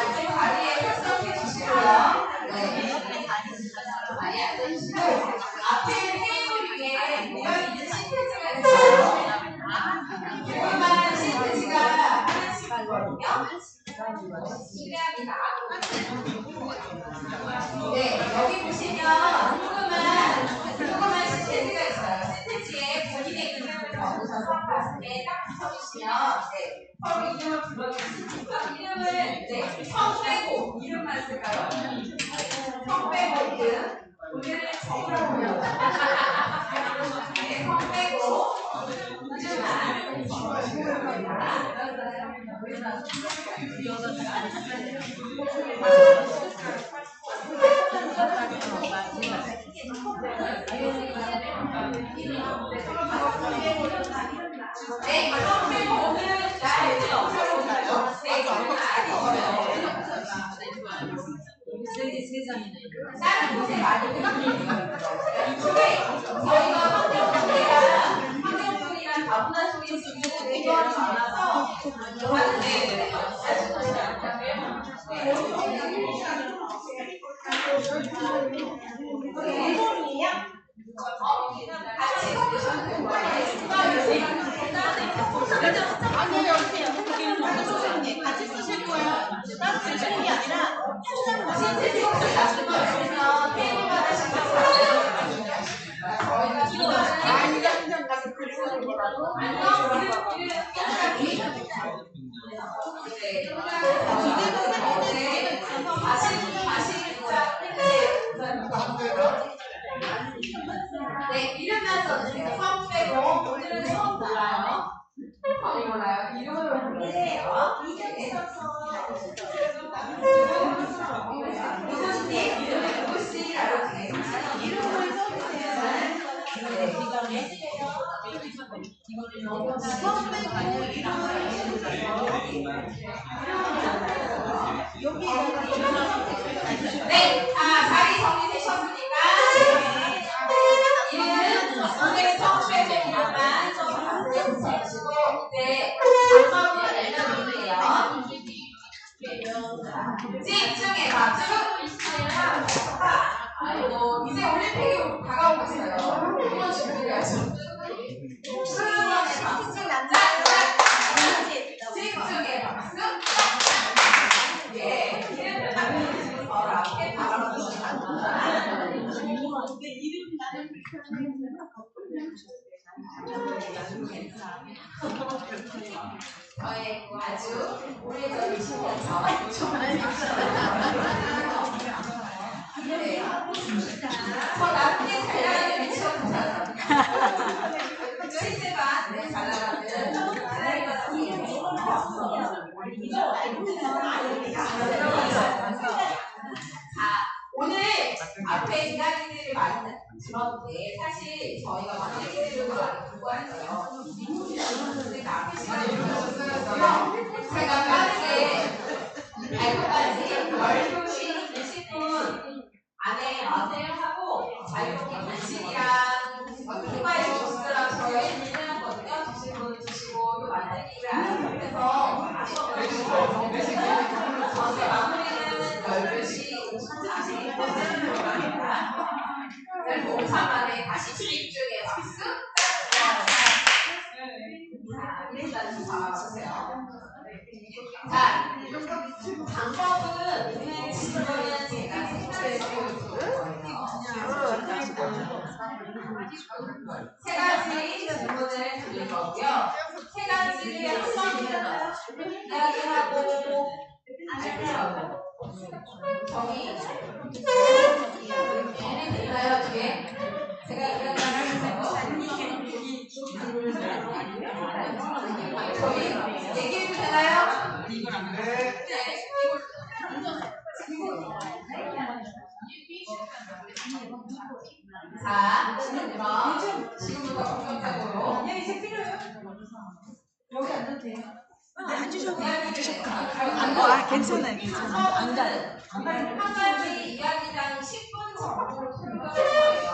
이제 자리에 설정해 주시고요. 많이 앉아주시고 앞에 테이블 위에 모여있는 시트지가 있어요. 조그만 시트지가 하나씩 있거든요. 신기합니다. 네, 여기 보시면 조그만 시트지가 있어요. 시트지에 본인의 이름을 적으셔서 가슴에 딱 붙여주시면 서로 이름을 불러주시니까 이름을 성 빼고 이름만 쓸까요? 성 빼고 이름 오늘은 적으라고요. 성 빼고 이름만 적으실 겁니다. 네, 그럼 오늘은 잘 들어보셨나요? 네, 저는 알겠어요. 다른 곳에 많이 부탁드립니다. 저희가 환경소리랑 다문화 소리 지금 대결이 많아서 하는데 같이 섞으셔도 되고 같이 쓰실 거예요. 따로 쓰시는 게 아니라 신체 색깔이 나쁜 거 있으면 테이블마다 저희가 이거는 네, 이름만 써주세요. 성 빼고 오늘은 성 몰라요. 성이 몰라요. 이름을 모르세요. 누구시 이름을 누구시라고 되어있나요? 이름을 써주세요. 성 빼고 이름을 네, 자, 자리 정리되셨으니까 오늘 성 빼고 이름만 써주시고 이제 방법을 알려드릴게요. 집중해 박수. 아이고 이제 올림픽이 다가오고 있어요. 한번 준비해야죠. 수련의 박수. 집중해 박수. 예, 이름을 따면 지금 바로 앞에 바라보시면 됩니다. 저의 아주 오래전 친구죠. 네. 저 나중에 잘 나가는 미치고 잘하잖아요. 실제가 잘 나가는 오늘 앞에 이야기들을 많이 들었는데 사실 저희가 많은 얘기들을 많이 듣고 왔어요. 근데 앞에 시간에 들어줬어요. 제가 빠르게 알고까지 12시 20분 안에 마무리하고 자유롭게 간식이랑 모바일 주스랑 저희 준비했거든요. 드실 분은 드시고 또 만들기를 알아서 전체 마무리는 12시 54분에 들어갑니다. 5분 만에 다시 집중해 박수. 자, 일단 좀 잡아주세요. 자, 방법은 오늘 지금은 제가 생각해주고 있을 거예요. 세 가지 질문을 드릴 거고요. 세 가지를 한 번은 이야기하고 발표하고 정의 되나요? 뒤에 제가 이야기하는 거 저희 얘기해도 되나요? 네. 자, 그럼 지금부터 본격적으로 이제 필요해요? 여기 앉아도 돼요? 네, 앉으셔도 괜찮아요. 안 가요. 한 가지 이야기당 10분 정도로 소요할 거예요.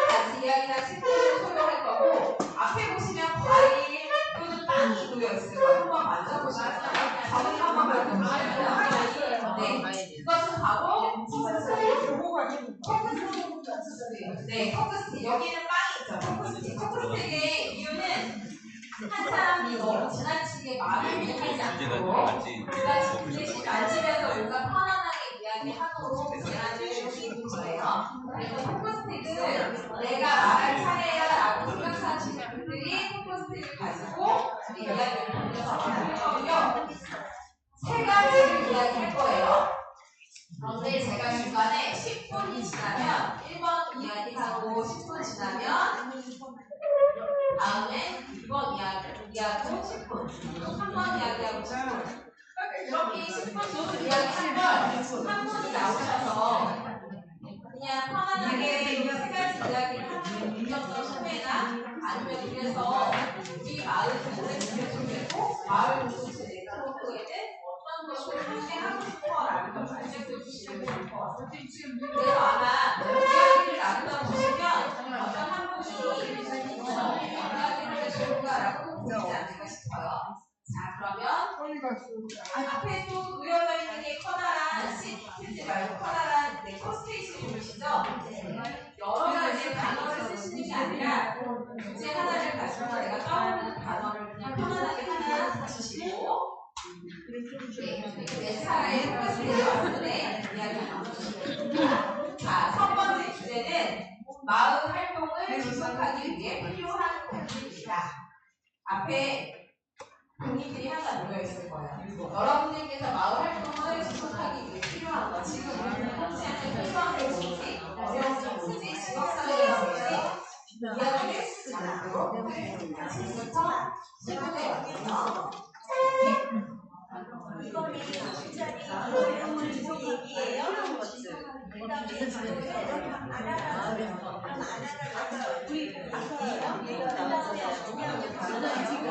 같이 이야기당 10분을 소요할 거고 앞에 보시면 과일 또는 빵이 놓여 있을 거예요. 한번 만져보시면 저는 한번 만져보시면 네, 이것은 바로 네, 커크스틱. 여기는 빵이 있죠. 커크스틱. 커크스틱의 이유는 한 사람이 너무 지나치게 말을 하지 않고 지나치게 만지면서 뭔가 편안하게 이야기하도록 제안을 해주는 거예요. 그래서 커크스틱은 내가 말할 차례야 라고 생각하시는 분들이 커크스틱을 가지고 이야기를 하면서 할 거고요. 세 가지를 이야기할 거예요. 그런데 제가 중간에 10분이 지나면 1번 이야기하고 10분 지나면 다음에 2번 이야기하고 10분 3번 이야기하고 10분 이야기하면 한 분이 나오셔서 그냥 편안하게 세 가지 이야기를 하는 인격적 소매나 아니면 그래서 우리 마을 공동체 중에도 마을 공동체 네트워크에는 어떤 것을 함께 하고 싶어라는 걸 말씀해 주시면 좋을 것 같아요. 그래서 아마 이야기를 나누다 보시면 어떤 한 분이 이야기를 해줄까라고 보이지 않을까 싶어요. 자, 그러면 앞에 또 놓여져 있는 게 커다란 시트 말고 커다란 포스트잇이 보이시죠? 여러 가지의 단어를 쓰시는 게 아니라 주제 하나를 가지고 내가 떠오르는 단어를 그냥 편안하게 하나 쓰시고 내 사의 포스트잇 여러분의 이야기 나눠주시면 됩니다. 자, 첫 번째 주제는 마을 활동을 지속하기 위해 필요한 것들입니다. 앞에 본인들이 하나 놓여 있을 거예요. 여러분들께서 마을 활동을 지속하기 위해 필요한 것, 지금 공동체한테 필요한 게 뭔지, 어려운 게 뭔지, 지역사회가 뭔지 이야기를 자랑으로 지금부터 시작해 볼게요. 이거는 진짜리 내용을 계속 얘기해요. 그다음에 안 하다가 우리 아까 얘기가 나왔어요. 그냥 지금